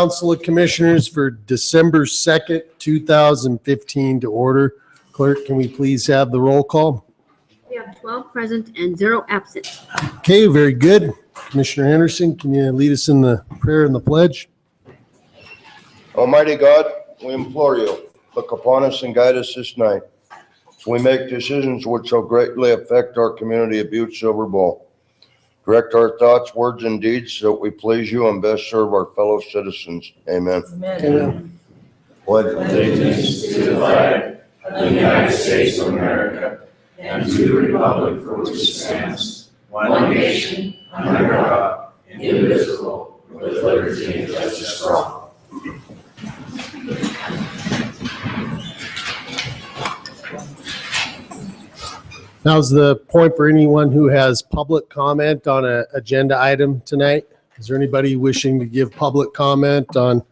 Council of Commissioners for December 2nd, 2015 to order. Clerk, can we please have the roll call? We have 12 present and 0 absent. Okay, very good. Commissioner Henderson, can you lead us in the prayer and the pledge? Almighty God, we implore you, look upon us and guide us this night, so we make decisions which shall greatly affect our community of Butte-Silver Bowl. Direct our thoughts, words, and deeds so that we please you and best serve our fellow citizens. Amen. Amen. Pledge allegiance to the flag of the United States of America and to the republic for which it stands, one nation, under God, indivisible, with liberty and justice for all. Now's the point for anyone who has public comment on an agenda item tonight. Is there anybody wishing to give public comment on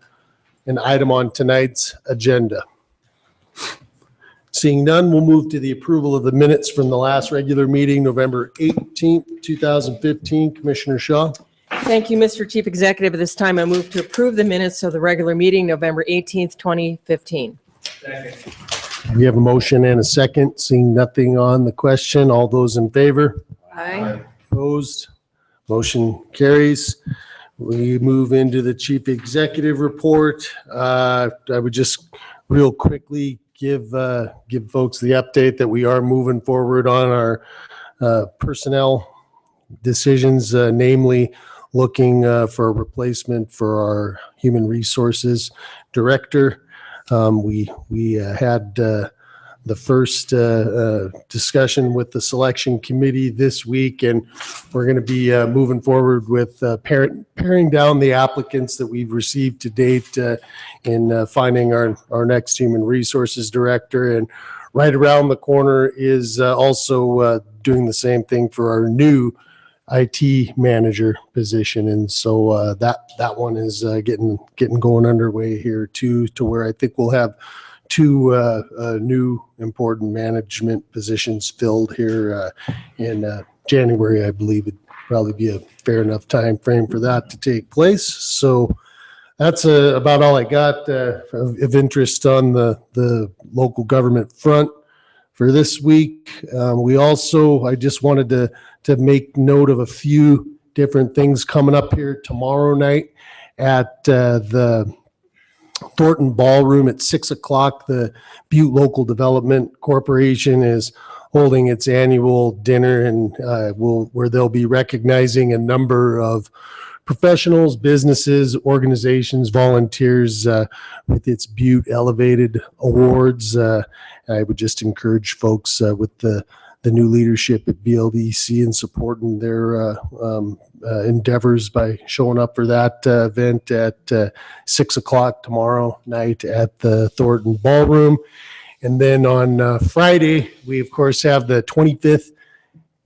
an item on tonight's agenda? Seeing none, we'll move to the approval of the minutes from the last regular meeting, November 18th, 2015. Commissioner Shaw. Thank you, Mr. Chief Executive. At this time, I move to approve the minutes of the regular meeting, November 18th, 2015. Second. We have a motion and a second. Seeing nothing on the question, all those in favor? Aye. Opposed? Motion carries. We move into the chief executive report. I would just real quickly give folks the update that we are moving forward on our personnel decisions, namely looking for a replacement for our human resources director. We had the first discussion with the selection committee this week, and we're going to be moving forward with paring down the applicants that we've received to date in finding our next human resources director. And right around the corner is also doing the same thing for our new IT manager position, and so that one is getting going underway here too, to where I think we'll have two new important management positions filled here in January. I believe it'd probably be a fair enough time frame for that to take place. So that's about all I got of interest on the local government front for this week. I just wanted to make note of a few different things coming up here tomorrow night at the Thornton Ballroom at 6 o'clock. The Butte Local Development Corporation is holding its annual dinner, and where they'll be recognizing a number of professionals, businesses, organizations, volunteers with its Butte Elevated Awards. I would just encourage folks with the new leadership at BLDC and supporting their endeavors by showing up for that event at 6 o'clock tomorrow night at the Thornton Ballroom. And then on Friday, we of course have the 25th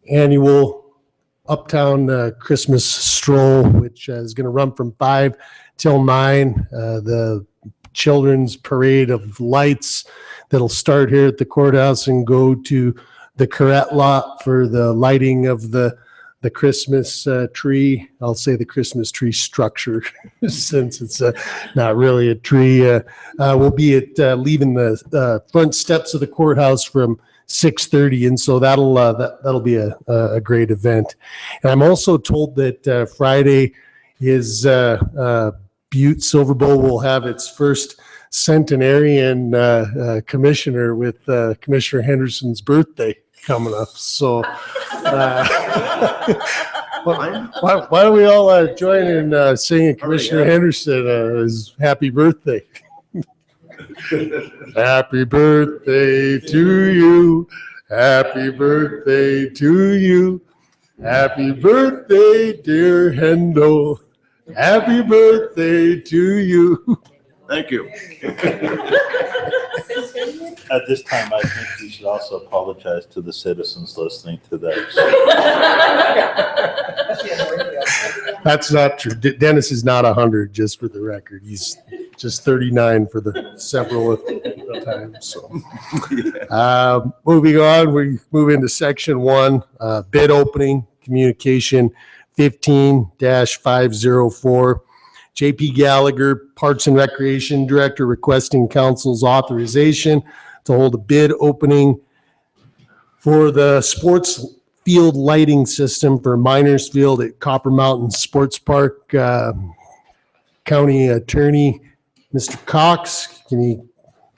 annual Uptown Christmas Stroll, which is going to run from 5 till 9. The children's parade of lights that'll start here at the courthouse and go to the Corrette lot for the lighting of the Christmas tree. I'll say the Christmas tree structure since it's not really a tree. We'll be at leaving the front steps of the courthouse from 6:30, and so that'll be a great event. And I'm also told that Friday is Butte-Silver Bowl will have its first centenarian commissioner with Commissioner Henderson's birthday coming up. So why don't we all join in singing Commissioner Henderson his happy birthday. Happy birthday to you. Happy birthday to you. Happy birthday, dear Hendo. Happy birthday to you. Thank you. At this time, I think we should also apologize to the citizens listening to that. That's not true. Dennis is not 100, just for the record. He's just 39 for the several times. So, moving on, we move into section 1, bid opening, communication 15-504. JP Gallagher, Parks and Recreation Director, requesting council's authorization to hold a bid opening for the sports field lighting system for Miners Field at Copper Mountain Sports Park. County Attorney, Mr. Cox, can you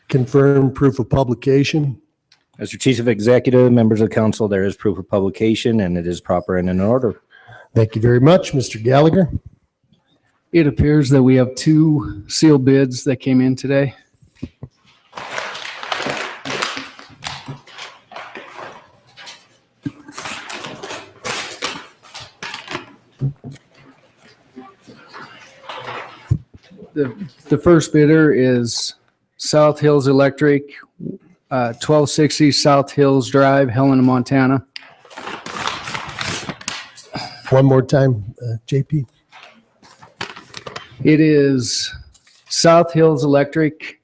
confirm proof of publication? Mr. Chief Executive, members of council, there is proof of publication and it is proper and in order. Thank you very much, Mr. Gallagher. It appears that we have 2 sealed bids that came in today. The first bidder is South Hills Electric, 1260 South Hills Drive, Helena, Montana. One more time, JP. It is South Hills Electric,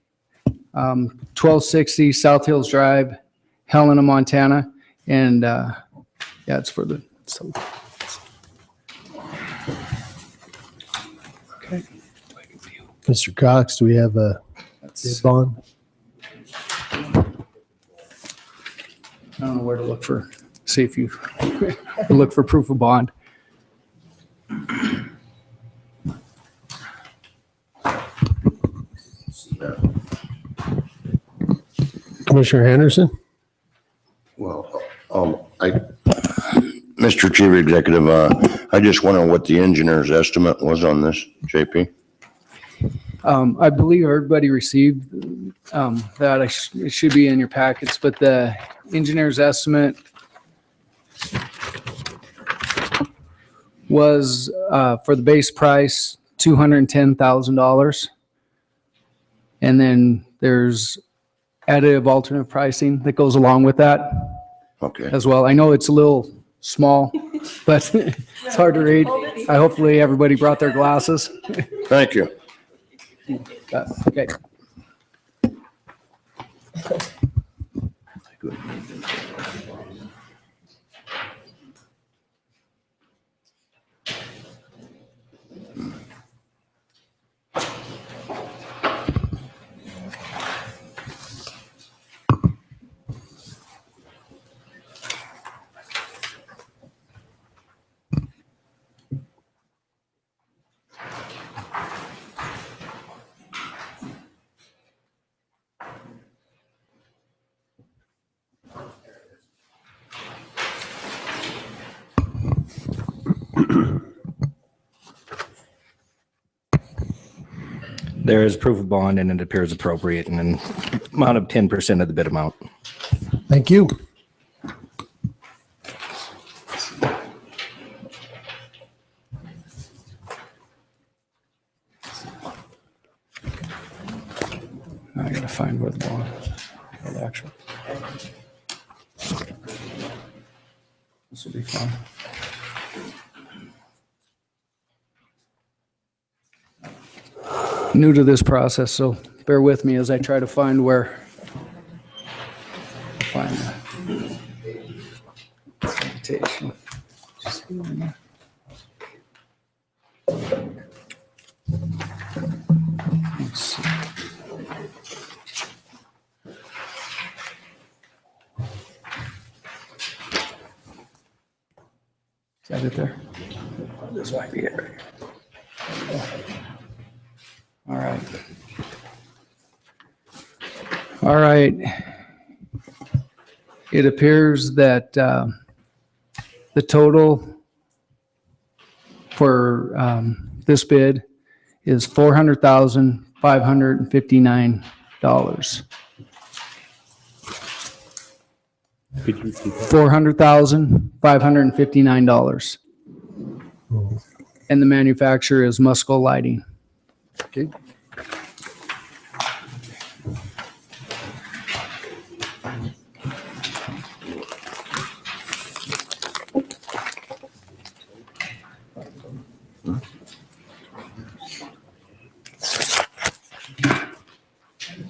1260 South Hills Drive, Helena, Montana. And yeah, it's for the, so. Okay. Mr. Cox, do we have a bid bond? I don't know where to look for, see if you look for proof of bond. Commissioner Henderson? Well, Mr. Chief Executive, I just wonder what the engineer's estimate was on this, JP? I believe everybody received that. It should be in your packets, but the engineer's estimate was for the base price, $210,000. And then there's additive alternate pricing that goes along with that Okay. as well. I know it's a little small, but it's hard to read. Hopefully everybody brought their glasses. Thank you. Okay. There is proof of bond and it appears appropriate in an amount of 10% of the bid amount. Thank you. I gotta find where the bond, where the actual. This will be fun. New to this process, so bear with me as I try to find where. Find the citation. Let's see. Is that it there? This might be it right here. All right. All right. It appears that the total for this bid is $400,559. $400,559. And the manufacturer is Musco Lighting. Okay.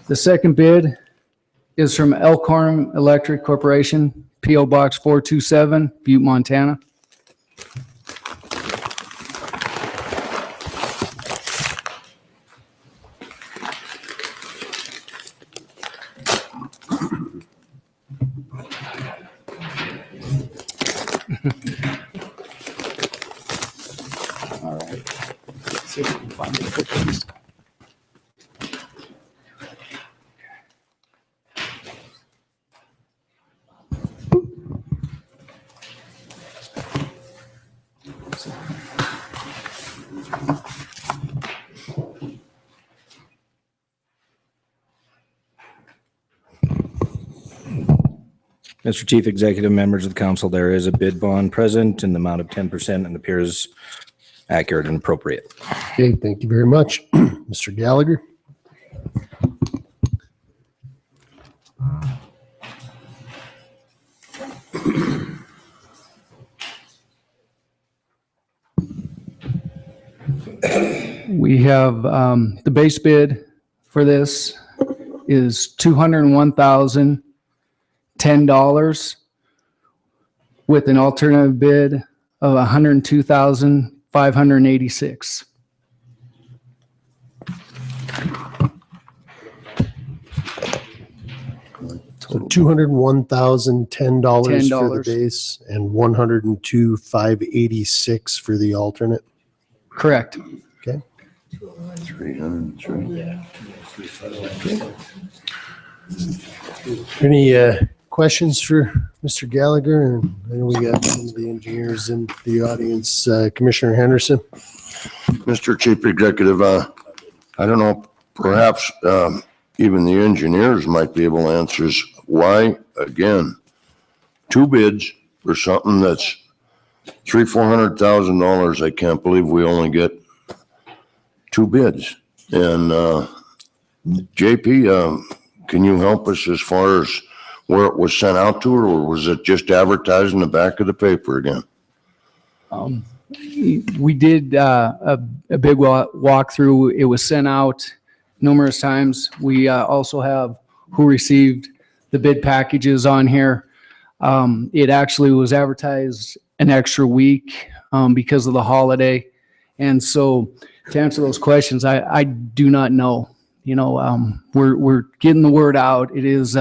The second bid is from Elkhorn Electric Corporation, P.O. Box 427, Butte, Montana. Mr. Chief Executive, members of the council, there is a bid bond present in the amount of 10% and appears accurate and appropriate. Okay, thank you very much. Mr. Gallagher? We have, the base bid for this is $201,010 with an alternative bid of $102,586. So $201,010 for the $10. base and $102,586 for the alternate. Correct. Okay. 303. Any questions for Mr. Gallagher? And I know we got some of the engineers in the audience. Commissioner Henderson? Mr. Chief Executive, I don't know, perhaps even the engineers might be able to answer why, again, two bids for something that's $400,000. I can't believe we only get two bids. And JP, can you help us as far as where it was sent out to, or was it just advertised in the back of the paper again? We did a big walkthrough. It was sent out numerous times. We also have who received the bid packages on here. It actually was advertised an extra week because of the holiday. And so to answer those questions, I do not know. You know, we're getting the word out. It is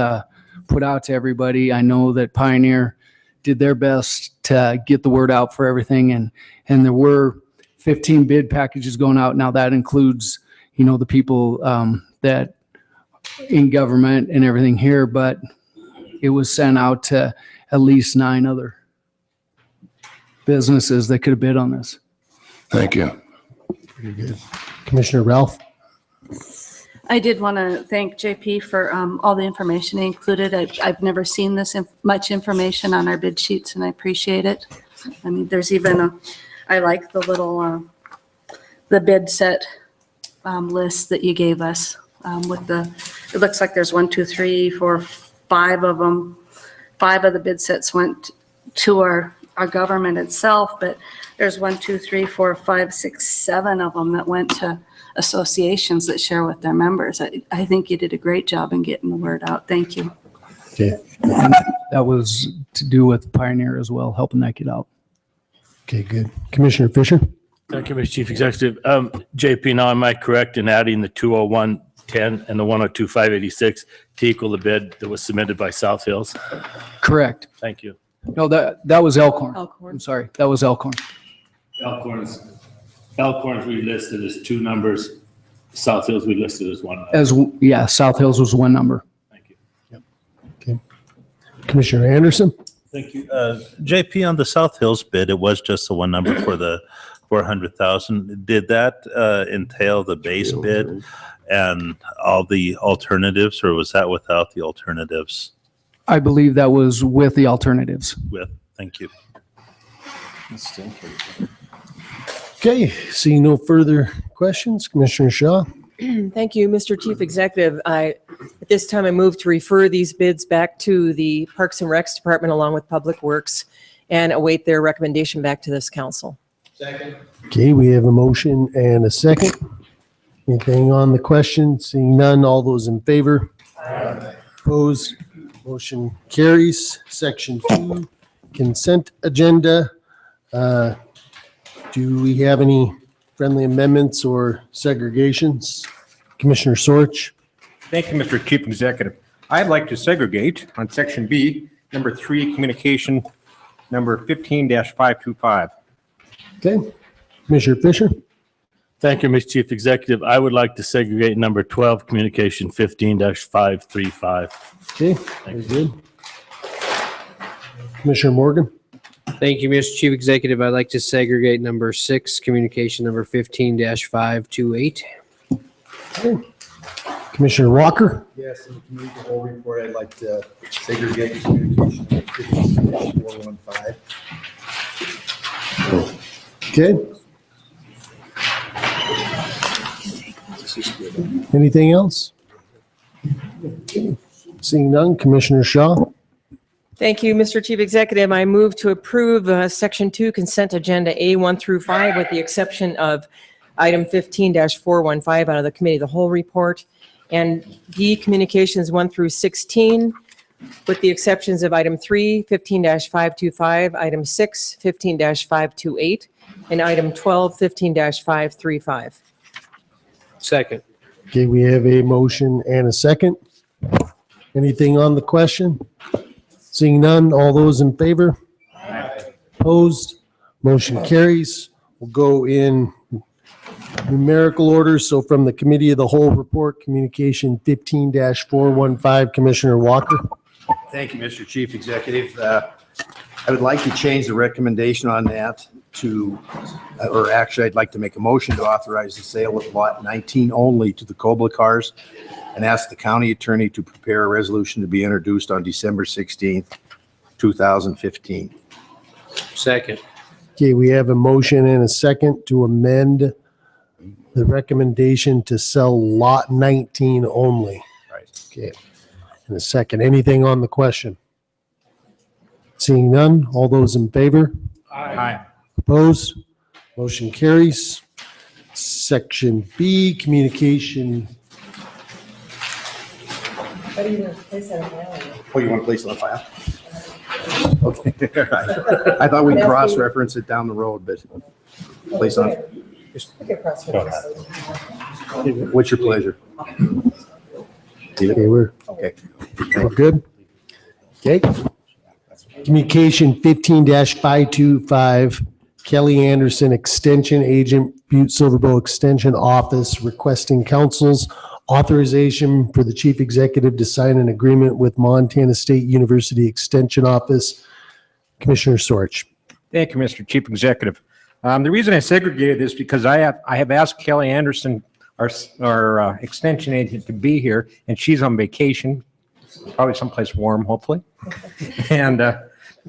put out to everybody. I know that Pioneer did their best to get the word out for everything. And there were 15 bid packages going out. Now that includes, you know, the people that in government and everything here, but it was sent out to at least 9 other businesses that could have bid on this. Thank you. Pretty good. Commissioner Ralph? I did want to thank JP for all the information he included. I've never seen this much information on our bid sheets, and I appreciate it. I mean, there's even I like the little, the bid set list that you gave us with it looks like there's 1, 2, 3, 4, 5 of them. 5 of the bid sets went to our government itself, but there's 1, 2, 3, 4, 5, 6, 7 of them that went to associations that share with their members. I think you did a great job in getting the word out. Thank you. Okay. That was to do with Pioneer as well, helping that get out. Okay, good. Commissioner Fisher? Thank you, Mr. Chief Executive. JP, now am I correct in adding the 201-10 and the 102-586 to equal the bid that was submitted by South Hills? Correct. Thank you. No, that was Elkhorn. Elkhorn. I'm sorry. That was Elkhorn. Elkhorn's we listed as 2 numbers. South Hills we listed as 1 number. Yeah, South Hills was 1 number. Thank you. Okay. Commissioner Anderson? Thank you. JP, on the South Hills bid, it was just the 1 number for the 400,000. Did that entail the base bid and all the alternatives, or was that without the alternatives? I believe that was with the alternatives. Thank you. Okay, seeing no further questions, Commissioner Shaw? Thank you, Mr. Chief Executive. At this time, I move to refer these bids back to the Parks and Recs Department along with Public Works and await their recommendation back to this council. Okay, we have a motion and a second. Anything on the question? Seeing none, all those in favor? Opposed? Motion carries. Section 2, consent agenda. Do we have any friendly amendments or segregations? Commissioner Sorch? Thank you, Mr. Chief Executive. I'd like to segregate on Section B, number 3, communication, number 15-525. Okay. Commissioner Fisher? Thank you, Mr. Chief Executive. I would like to segregate number 12, communication 15-535. Okay, very good. Commissioner Morgan? Thank you, Mr. Chief Executive. I'd like to segregate number 6, communication number 15-528. Commissioner Walker? Yes, in the community of the whole report, I'd like to segregate communication 15-415. Okay. Anything else? Seeing none, Commissioner Shaw? Thank you, Mr. Chief Executive. I move to approve Section 2 consent agenda A1 through 5 with the exception of item 15-415 out of the Committee of the Whole report, and B, communications 1 through 16 with the exceptions of item 3, 15-525, item 6, 15-528, and item 12, 15-535. Second. Okay, we have a motion and a second. Anything on the question? Seeing none, all those in favor? Opposed? Motion carries. We'll go in numerical order. So from the Committee of the Whole report, communication 15-415, Commissioner Walker. Thank you, Mr. Chief Executive. I would like to change the recommendation on that to, or actually, I'd like to make a motion to authorize the sale of lot 19 only to the Cobra cars and ask the county attorney to prepare a resolution to be introduced on December 16th, 2015. Second. Okay, we have a motion and a second to amend the recommendation to sell lot 19 only. Right. Okay, and a second. Anything on the question? Seeing none, all those in favor? Aye. Opposed? Motion carries. Section B, communication. How do you place that on my Oh, you want to place it on file? Okay. I thought we'd cross-reference it down the road, but place on, what's your pleasure? Okay, we're Okay. good. Okay. Communication 15-525, Kelly Anderson, Extension Agent, Butte-Silver Extension Office, requesting council's authorization for the chief executive to sign an agreement with Montana State University Extension Office. Commissioner Sorch. Thank you, Mr. Chief Executive. The reason I segregated this because I have asked Kelly Anderson, our extension agent, to be here, and she's on vacation, probably someplace warm, hopefully. And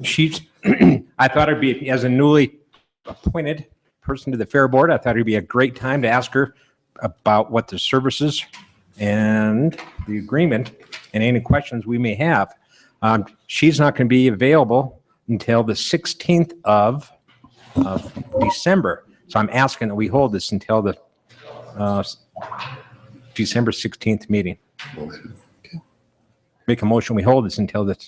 she's, I thought it'd be, as a newly appointed person to the Fair Board, I thought it'd be a great time to ask her about what the services and the agreement and any questions we may have. She's not going to be available until the 16th of December. So I'm asking that we hold this until the December 16th meeting. Make a motion, we hold this until the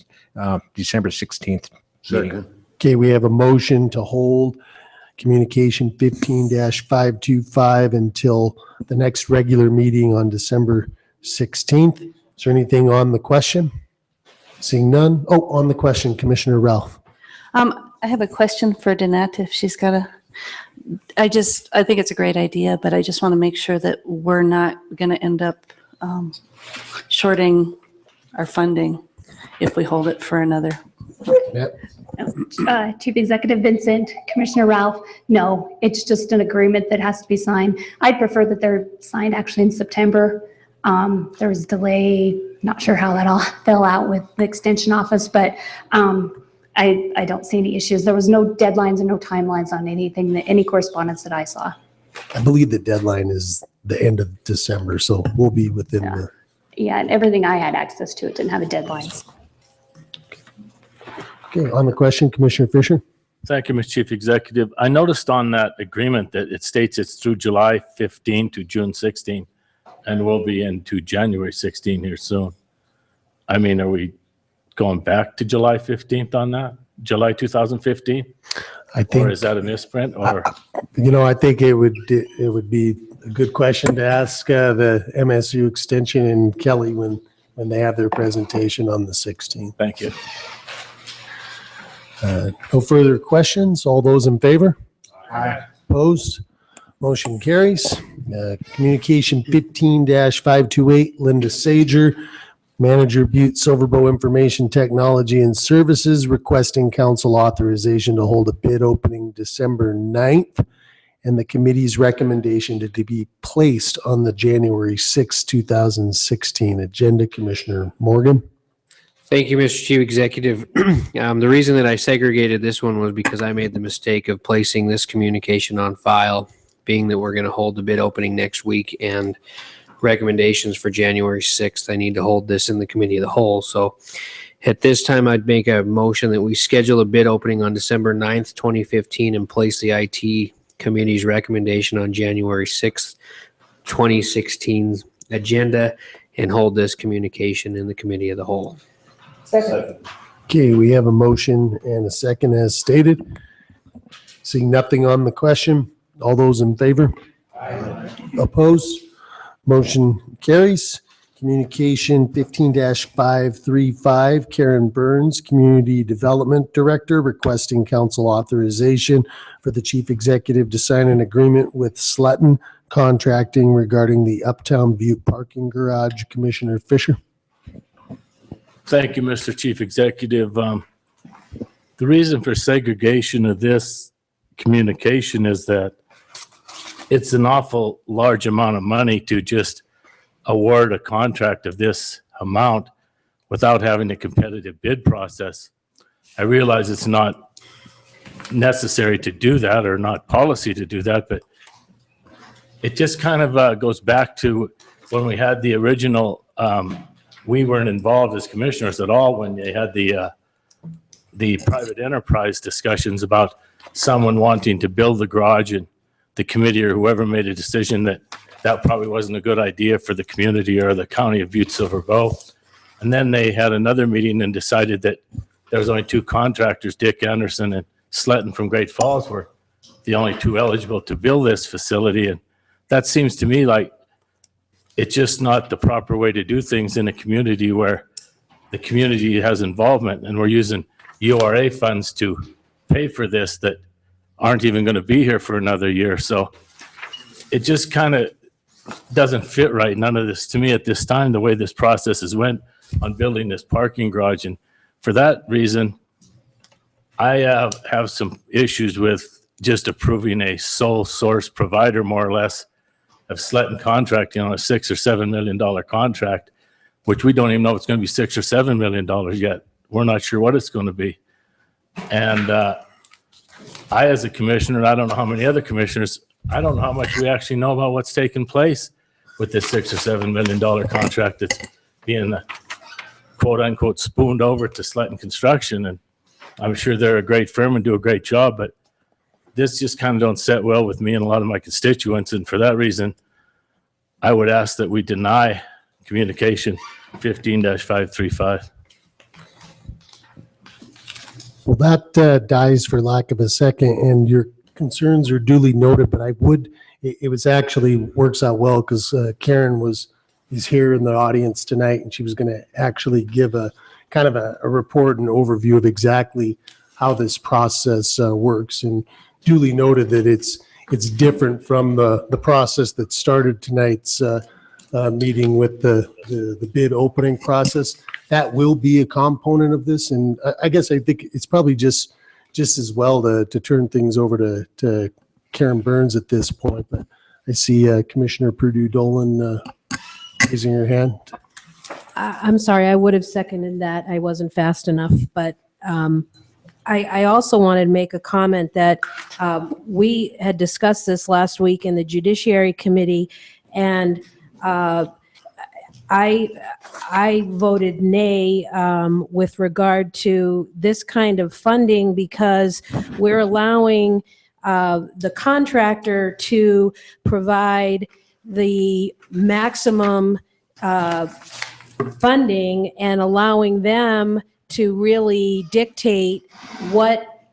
December 16th meeting. Okay, we have a motion to hold communication 15-525 until the next regular meeting on December 16th. Is there anything on the question? Seeing none. Oh, on the question, Commissioner Ralph. I have a question for Danette if she's got a, I think it's a great idea, but I just want to make sure that we're not going to end up shorting our funding if we hold it for another. Chief Executive Vincent, Commissioner Ralph, no, it's just an agreement that has to be signed. I'd prefer that they're signed actually in September. There was delay, not sure how that all fell out with the extension office, but I don't see any issues. There was no deadlines and no timelines on anything, any correspondence that I saw. I believe the deadline is the end of December, so we'll be within the. Yeah, and everything I had access to, it didn't have a deadlines. Okay, on the question, Commissioner Fisher. Thank you, Mr. Chief Executive. I noticed on that agreement that it states it's through July 15 to June 16, and we'll be into January 16 here soon. I mean, are we going back to July 15th on that? July 2015? I think. Or is that a misprint? Or I think it would be a good question to ask the MSU Extension and Kelly when they have their presentation on the 16th. Thank you. No further questions. All those in favor? Aye. Opposed? Motion carries. Communication 15-528, Linda Sager, Manager Butte-Silver Information Technology and Services, requesting council authorization to hold a bid opening December 9th, and the committee's recommendation to be placed on the January 6, 2016 agenda. Commissioner Morgan. Thank you, Mr. Chief Executive. The reason that I segregated this one was because I made the mistake of placing this communication on file, being that we're going to hold the bid opening next week and recommendations for January 6th. I need to hold this in the committee of the whole. So at this time, I'd make a motion that we schedule a bid opening on December 9th, 2015, and place the IT committee's recommendation on January 6th, 2016 agenda, and hold this communication in the committee of the whole. Okay, we have a motion and a second as stated. Seeing nothing on the question, all those in favor? Aye. Opposed? Motion carries. Communication 15-535, Karen Burns, Community Development Director, requesting council authorization for the chief executive to sign an agreement with Slutton Contracting regarding the Uptown Butte parking garage. Commissioner Fisher. Thank you, Mr. Chief Executive. The reason for segregation of this communication is that it's an awful large amount of money to just award a contract of this amount without having a competitive bid process. I realize it's not necessary to do that or not policy to do that, but it just kind of goes back to when we had the original, we weren't involved as commissioners at all when they had the private enterprise discussions about someone wanting to build the garage, and the committee or whoever made a decision that that probably wasn't a good idea for the community or the county of Butte-Silver. And then they had another meeting and decided that there was only two contractors, Dick Anderson and Sletton from Great Falls, were the only two eligible to build this facility. And that seems to me like it's just not the proper way to do things in a community where the community has involvement, and we're using URA funds to pay for this that aren't even going to be here for another year. So it just kind of doesn't fit right. None of this to me at this time, the way this process has went on building this parking garage. And for that reason, I have some issues with just approving a sole source provider, more or less, of Sletton Contracting on a $6 or $7 million contract, which we don't even know if it's going to be $6 or $7 million yet. We're not sure what it's going to be. And I, as a commissioner, and I don't know how many other commissioners, I don't know how much we actually know about what's taking place with this $6 or $7 million contract that's being quote unquote spooned over to Sletton Construction. And I'm sure they're a great firm and do a great job, but this just kind of don't set well with me and a lot of my constituents. And for that reason, I would ask that we deny communication 15-535. Well, that dies for lack of a second, and your concerns are duly noted, but it was actually works out well because Karen is here in the audience tonight, and she was going to actually give a kind of a report and overview of exactly how this process works, and duly noted that it's different from the process that started tonight's meeting with the bid opening process. That will be a component of this, and I guess I think it's probably just as well to turn things over to Karen Burns at this point. But I see Commissioner Purdue-Dolan raising her hand. I'm sorry, I would have seconded that. I wasn't fast enough, but I also wanted to make a comment that we had discussed this last week in the Judiciary Committee, and I voted nay with regard to this kind of funding because we're allowing the contractor to provide the maximum funding and allowing them to really dictate what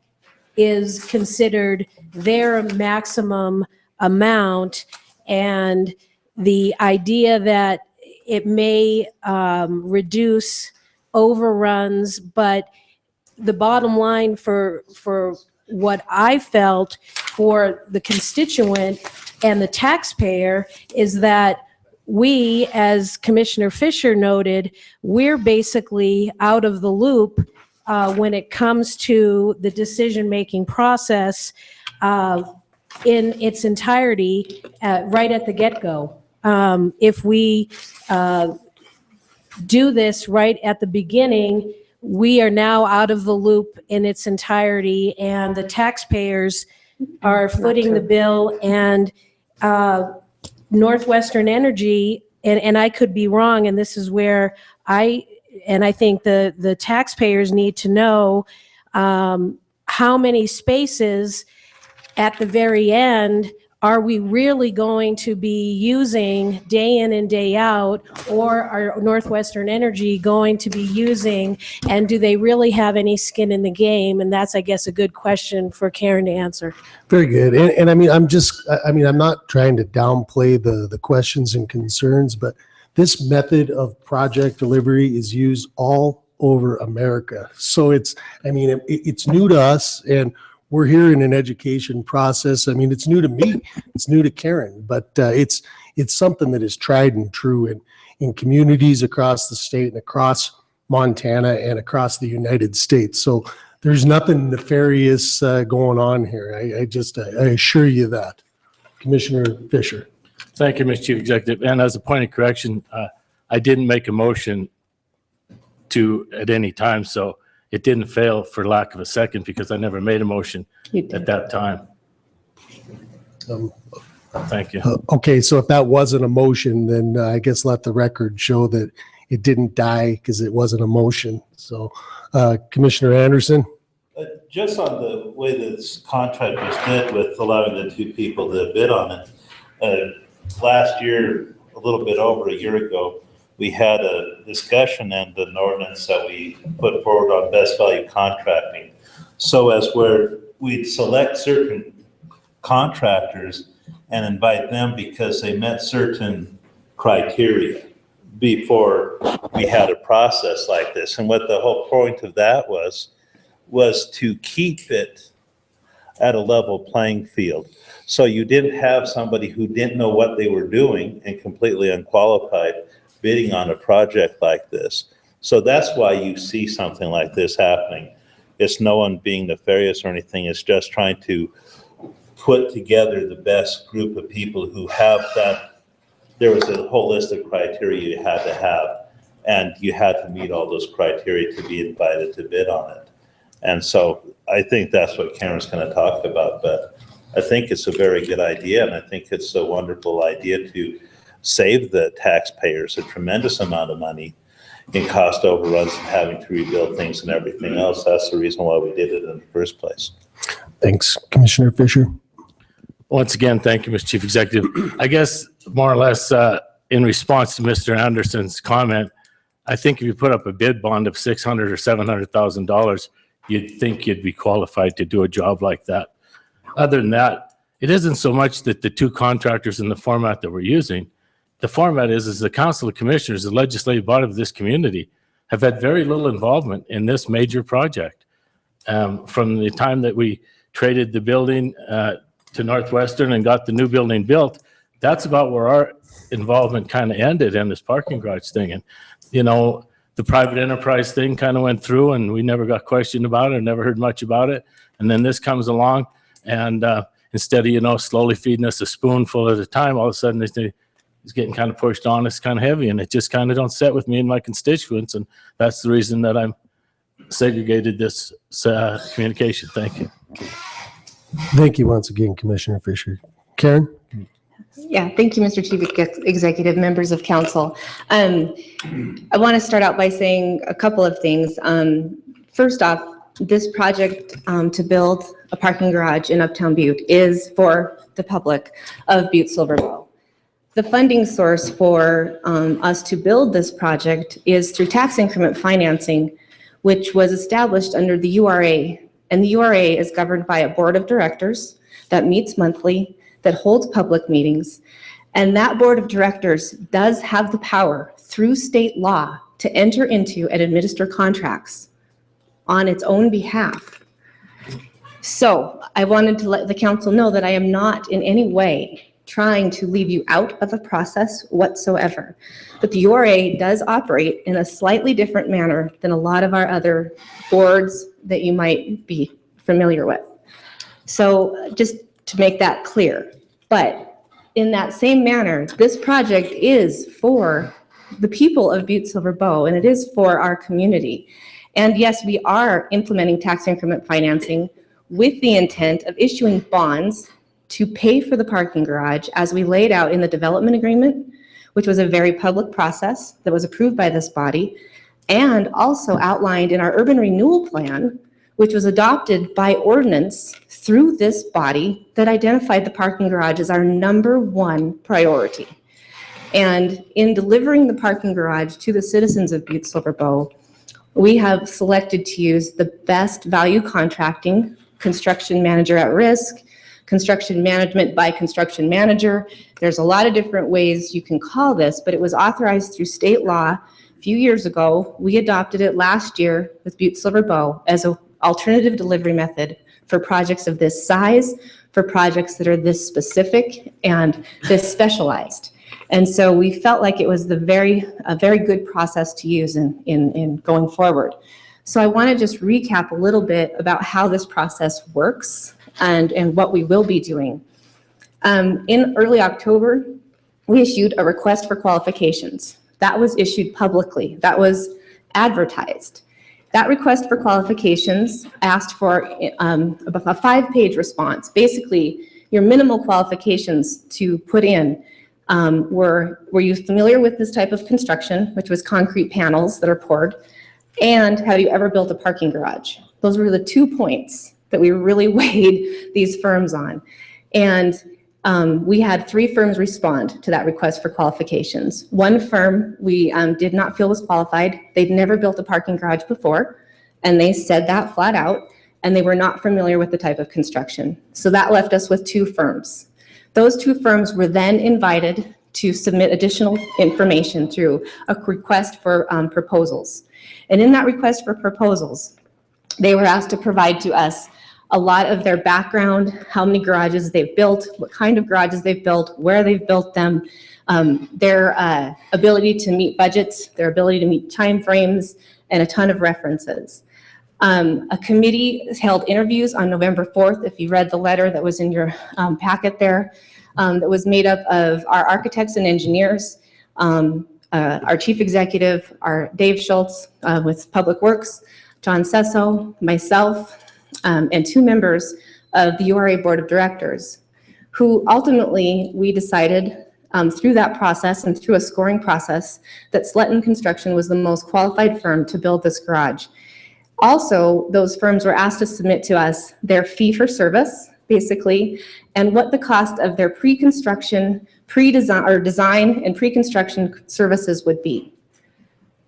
is considered their maximum amount, and the idea that it may reduce overruns, but the bottom line for what I felt for the constituent and the taxpayer is that we, as Commissioner Fisher noted, we're basically out of the loop when it comes to the decision-making process in its entirety right at the get-go. If we do this right at the beginning, we are now out of the loop in its entirety, and the taxpayers are footing the bill, and Northwestern Energy, and I could be wrong, and this is where I think the taxpayers need to know how many spaces at the very end are we really going to be using day in and day out, or are Northwestern Energy going to be using, and do they really have any skin in the game? And that's, I guess, a good question for Karen to answer. Very good. And I mean, I'm not trying to downplay the questions and concerns, but this method of project delivery is used all over America. So it's new to us, and we're here in an education process. I mean, it's new to me, it's new to Karen, but it's something that is tried and true in communities across the state and across Montana and across the United States. So there's nothing nefarious going on here. I assure you that. Commissioner Fisher. Thank you, Mr. Chief Executive. And as a point of correction, I didn't make a motion at any time, so it didn't fail for lack of a second because I never made a motion at that time. Thank you. Okay, so if that wasn't a motion, then I guess let the record show that it didn't die because it wasn't a motion. So Commissioner Anderson? Just on the way this contract was did with allowing the two people to bid on it, last year, a little bit over a year ago, we had a discussion and an ordinance that we put forward on best value contracting. So as where we'd select certain contractors and invite them because they met certain criteria before we had a process like this. And what the whole point of that was to keep it at a level playing field. So you didn't have somebody who didn't know what they were doing and completely unqualified bidding on a project like this. So that's why you see something like this happening. It's no one being nefarious or anything. It's just trying to put together the best group of people who have that. There was a whole list of criteria you had to have, and you had to meet all those criteria to be invited to bid on it. And so I think that's what Karen's going to talk about, but I think it's a very good idea, and I think it's a wonderful idea to save the taxpayers a tremendous amount of money in cost overruns and having to rebuild things and everything else. That's the reason why we did it in the first place. Thanks, Commissioner Fisher. Once again, thank you, Mr. Chief Executive. I guess more or less in response to Mr. Anderson's comment, I think if you put up a bid bond of $600,000 or $700,000, you'd think you'd be qualified to do a job like that. Other than that, it isn't so much that the two contractors in the format that we're using. The format is the Council of Commissioners, the legislative body of this community, have had very little involvement in this major project. From the time that we traded the building to Northwestern and got the new building built, that's about where our involvement kind of ended in this parking garage thing. And, you know, the private enterprise thing kind of went through and we never got questioned about it, or never heard much about it. And then this comes along and instead of, slowly feeding us a spoonful at a time, all of a sudden it's getting kind of pushed on. It's kind of heavy, and it just kind of don't set with me and my constituents. And that's the reason that I'm segregated this communication. Thank you. Thank you once again, Commissioner Fisher. Karen? Yeah, thank you, Mr. Chief Executive, members of council. I want to start out by saying a couple of things. First off, this project to build a parking garage in Uptown Butte is for the public of Butte-Silver. The funding source for us to build this project is through tax increment financing, which was established under the URA. And the URA is governed by a board of directors that meets monthly, that holds public meetings. And that board of directors does have the power through state law to enter into and administer contracts on its own behalf. So I wanted to let the council know that I am not in any way trying to leave you out of the process whatsoever. But the URA does operate in a slightly different manner than a lot of our other boards that you might be familiar with. So just to make that clear. But in that same manner, this project is for the people of Butte-Silver Bow, and it is for our community. And yes, we are implementing tax increment financing with the intent of issuing bonds to pay for the parking garage as we laid out in the development agreement, which was a very public process that was approved by this body, and also outlined in our urban renewal plan, which was adopted by ordinance through this body that identified the parking garage as our #1 priority. And in delivering the parking garage to the citizens of Butte-Silver Bow, we have selected to use the best value contracting, construction manager at risk, construction management by construction manager. There's a lot of different ways you can call this, but it was authorized through state law a few years ago. We adopted it last year with Butte-Silver Bow as an alternative delivery method for projects of this size, for projects that are this specific and this specialized. And so we felt like it was a very good process to use in going forward. So I want to just recap a little bit about how this process works and what we will be doing. In early October, we issued a request for qualifications. That was issued publicly. That was advertised. That request for qualifications asked for a 5-page response. Basically, your minimal qualifications to put in were you familiar with this type of construction, which was concrete panels that are poured, and have you ever built a parking garage? Those were the 2 points that we really weighed these firms on. And we had 3 firms respond to that request for qualifications. One firm we did not feel was qualified. They'd never built a parking garage before, and they said that flat out, and they were not familiar with the type of construction. So that left us with 2 firms. Those 2 firms were then invited to submit additional information through a request for proposals. And in that request for proposals, they were asked to provide to us a lot of their background, how many garages they've built, what kind of garages they've built, where they've built them, their ability to meet budgets, their ability to meet timeframes, and a ton of references. A committee held interviews on November 4th, if you read the letter that was in your packet there, that was made up of our architects and engineers, our chief executive, our Dave Schultz with Public Works, John Sesso, myself, and 2 members of the URA Board of Directors, who ultimately we decided through that process and through a scoring process that Sletton Construction was the most qualified firm to build this garage. Also, those firms were asked to submit to us their fee for service, basically, and what the cost of their pre-construction, pre-design, or design and pre-construction services would be.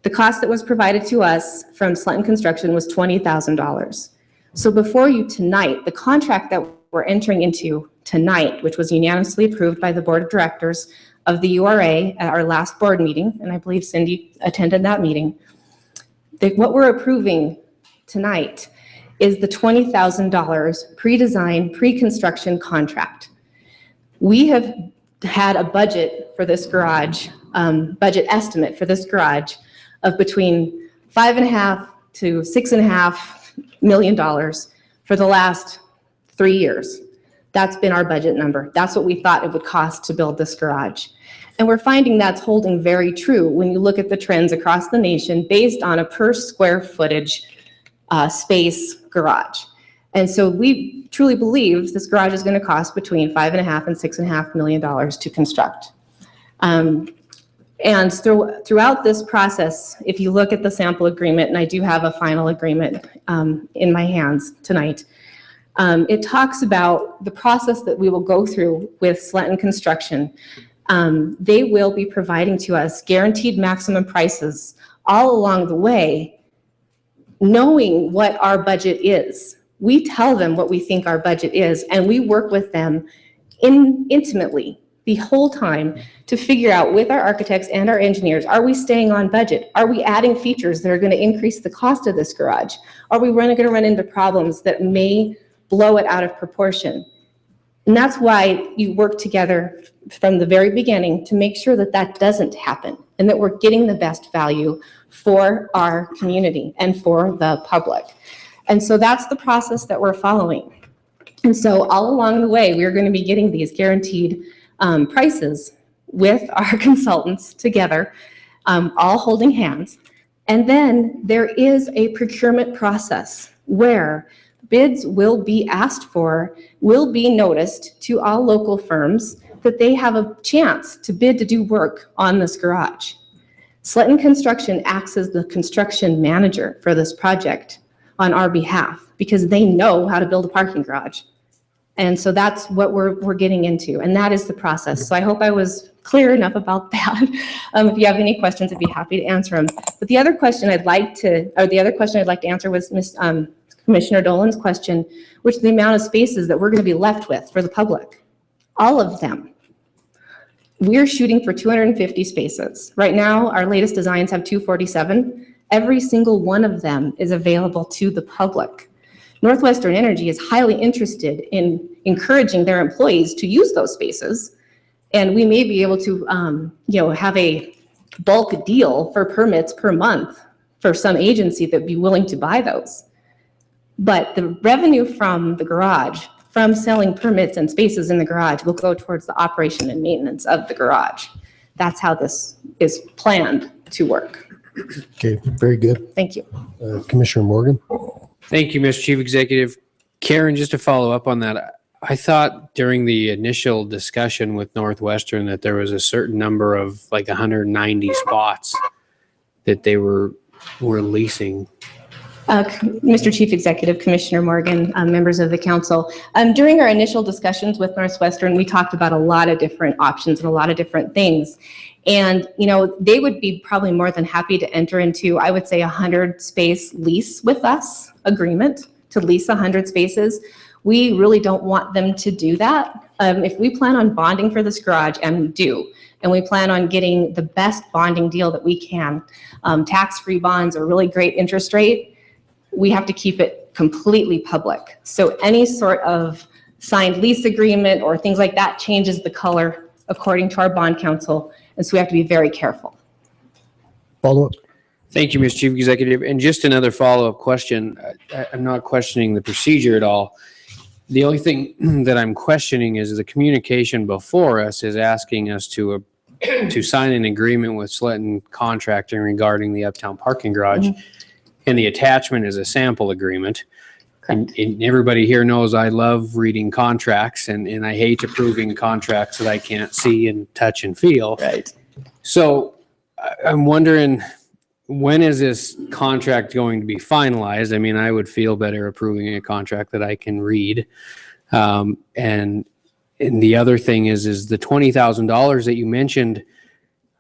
The cost that was provided to us from Sletton Construction was $20,000. So before you tonight, the contract that we're entering into tonight, which was unanimously approved by the Board of Directors of the URA at our last board meeting, and I believe Cindy attended that meeting, what we're approving tonight is the $20,000 pre-design, pre-construction contract. We have had a budget for this garage, budget estimate for this garage of between $5.5 to $6.5 million for the last 3 years. That's been our budget number. That's what we thought it would cost to build this garage. And we're finding that's holding very true when you look at the trends across the nation based on a per square footage space garage. And so we truly believe this garage is going to cost between $5.5 and $6.5 million to construct. And throughout this process, if you look at the sample agreement, and I do have a final agreement in my hands tonight, it talks about the process that we will go through with Sletton Construction. They will be providing to us guaranteed maximum prices all along the way, knowing what our budget is. We tell them what we think our budget is, and we work with them intimately the whole time to figure out with our architects and our engineers, are we staying on budget? Are we adding features that are going to increase the cost of this garage? Are we going to run into problems that may blow it out of proportion. And that's why you work together from the very beginning to make sure that that doesn't happen and that we're getting the best value for our community and for the public. And so that's the process that we're following. And so all along the way, we're going to be getting these guaranteed prices with our consultants together, all holding hands. And then there is a procurement process where bids will be asked for, will be noticed to all local firms that they have a chance to bid to do work on this garage. Sletton Construction acts as the construction manager for this project on our behalf because they know how to build a parking garage. And so that's what we're getting into, and that is the process. So I hope I was clear enough about that. If you have any questions, I'd be happy to answer them. But the other question I'd like to answer was Commissioner Dolan's question, which is the amount of spaces that we're going to be left with for the public. All of them. We're shooting for 250 spaces. Right now, our latest designs have 247. Every single one of them is available to the public. Northwestern Energy is highly interested in encouraging their employees to use those spaces. And we may be able to have a bulk deal for permits per month for some agency that'd be willing to buy those. But the revenue from the garage, from selling permits and spaces in the garage, will go towards the operation and maintenance of the garage. That's how this is planned to work. Okay, very good. Thank you. Commissioner Morgan? Thank you, Mr. Chief Executive. Karen, just to follow up on that, I thought during the initial discussion with Northwestern that there was a certain number of like 190 spots that they were leasing. Mr. Chief Executive, Commissioner Morgan, members of the council, during our initial discussions with Northwestern, we talked about a lot of different options and a lot of different things. And, they would be probably more than happy to enter into, I would say, 100 space lease with us, agreement to lease 100 spaces. We really don't want them to do that. If we plan on bonding for this garage, and we do, and we plan on getting the best bonding deal that we can, tax-free bonds are really great interest rate, we have to keep it completely public. So any sort of signed lease agreement or things like that changes the color according to our bond counsel. And so we have to be very careful. Follow up. Thank you, Mr. Chief Executive. And just another follow-up question. I'm not questioning the procedure at all. The only thing that I'm questioning is the communication before us is asking us to sign an agreement with Sletton Contracting regarding the Uptown Parking Garage. Mm-hmm. And the attachment is a sample agreement. And everybody here knows I love reading contracts and I hate approving contracts that I can't see and touch and feel. Right. So I'm wondering, when is this contract going to be finalized? I mean, I would feel better approving a contract that I can read. And the other thing is the $20,000 that you mentioned,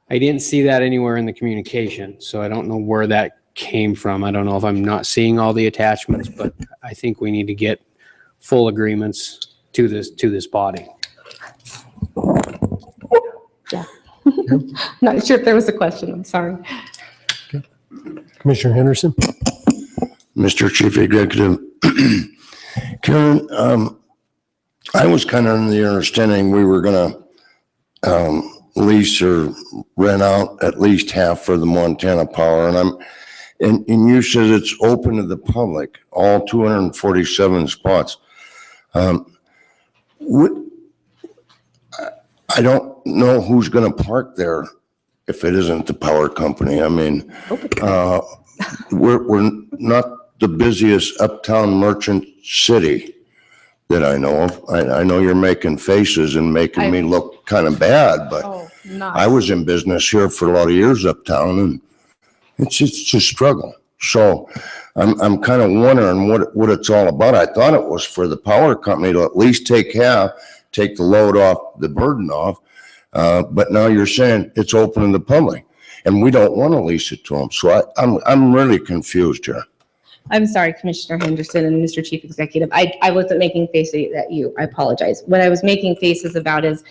I didn't see that anywhere in the communication. So I don't know where that came from. I don't know if I'm not seeing all the attachments, but I think we need to get full agreements to this body. Yeah. Not sure if there was a question. I'm sorry. Okay. Commissioner Henderson? Mr. Chief Executive, Karen, I was kind of under the understanding we were going to lease or rent out at least half for the Montana Power, and you said it's open to the public, all 247 spots. I don't know who's going to park there if it isn't the power company. I mean, we're not the busiest uptown merchant city that I know of. I know you're making faces and making me look kind of bad, but I was in business here for a lot of years uptown, and it's a struggle. So I'm kind of wondering what it's all about. I thought it was for the power company to at least take half, take the load off, the burden off. But now you're saying it's open to the public, and we don't want to lease it to them. So I'm really confused here. I'm sorry, Commissioner Henderson and Mr. Chief Executive. I wasn't making faces at you. I apologize. What I was making faces about is,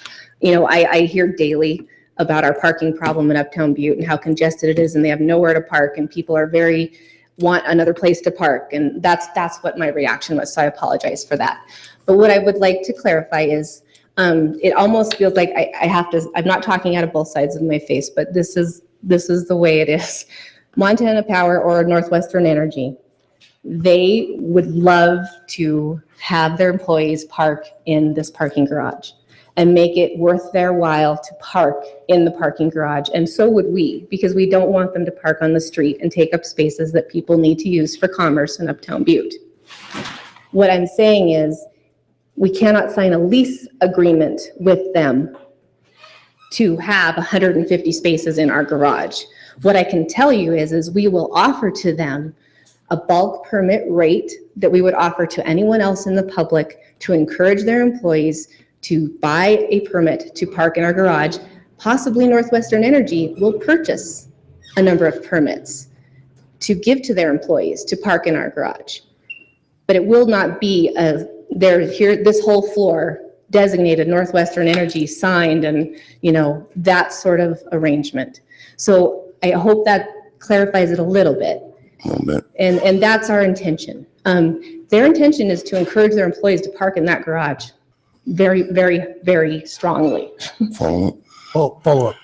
I hear daily about our parking problem in Uptown Butte and how congested it is, and they have nowhere to park, and people are very want another place to park. And that's what my reaction was. So I apologize for that. But what I would like to clarify is, it almost feels like I have to, I'm not talking out of both sides of my face, but this is the way it is. Montana Power or Northwestern Energy, they would love to have their employees park in this parking garage and make it worth their while to park in the parking garage. And so would we, because we don't want them to park on the street and take up spaces that people need to use for commerce in Uptown Butte. What I'm saying is, we cannot sign a lease agreement with them to have 150 spaces in our garage. What I can tell you is we will offer to them a bulk permit rate that we would offer to anyone else in the public to encourage their employees to buy a permit to park in our garage. Possibly Northwestern Energy will purchase a number of permits to give to their employees to park in our garage. But it will not be this whole floor designated Northwestern Energy signed and, that sort of arrangement. So I hope that clarifies it a little bit. A little bit. And that's our intention. Their intention is to encourage their employees to park in that garage very, very, very strongly. Follow up. Oh, follow up.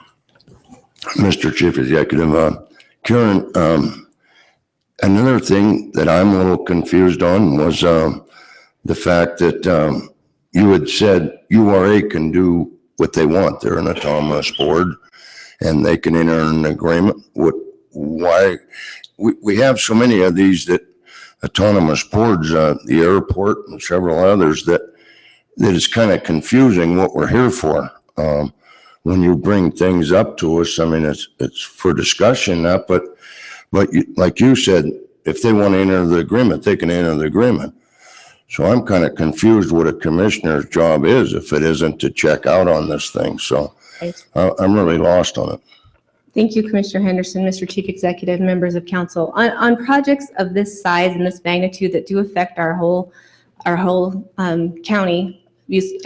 Mr. Chief Executive, Karen, another thing that I'm a little confused on was the fact that you had said URA can do what they want. They're an autonomous board and they can enter an agreement. Why? We have so many of these that autonomous boards, the airport and several others, that is kind of confusing what we're here for. When you bring things up to us, I mean, it's for discussion, but like you said, if they want to enter the agreement, they can enter the agreement. So I'm kind of confused what a commissioner's job is if it isn't to check out on this thing. So I'm really lost on it. Thank you, Commissioner Henderson, Mr. Chief Executive, members of council. On projects of this size and this magnitude that do affect our whole county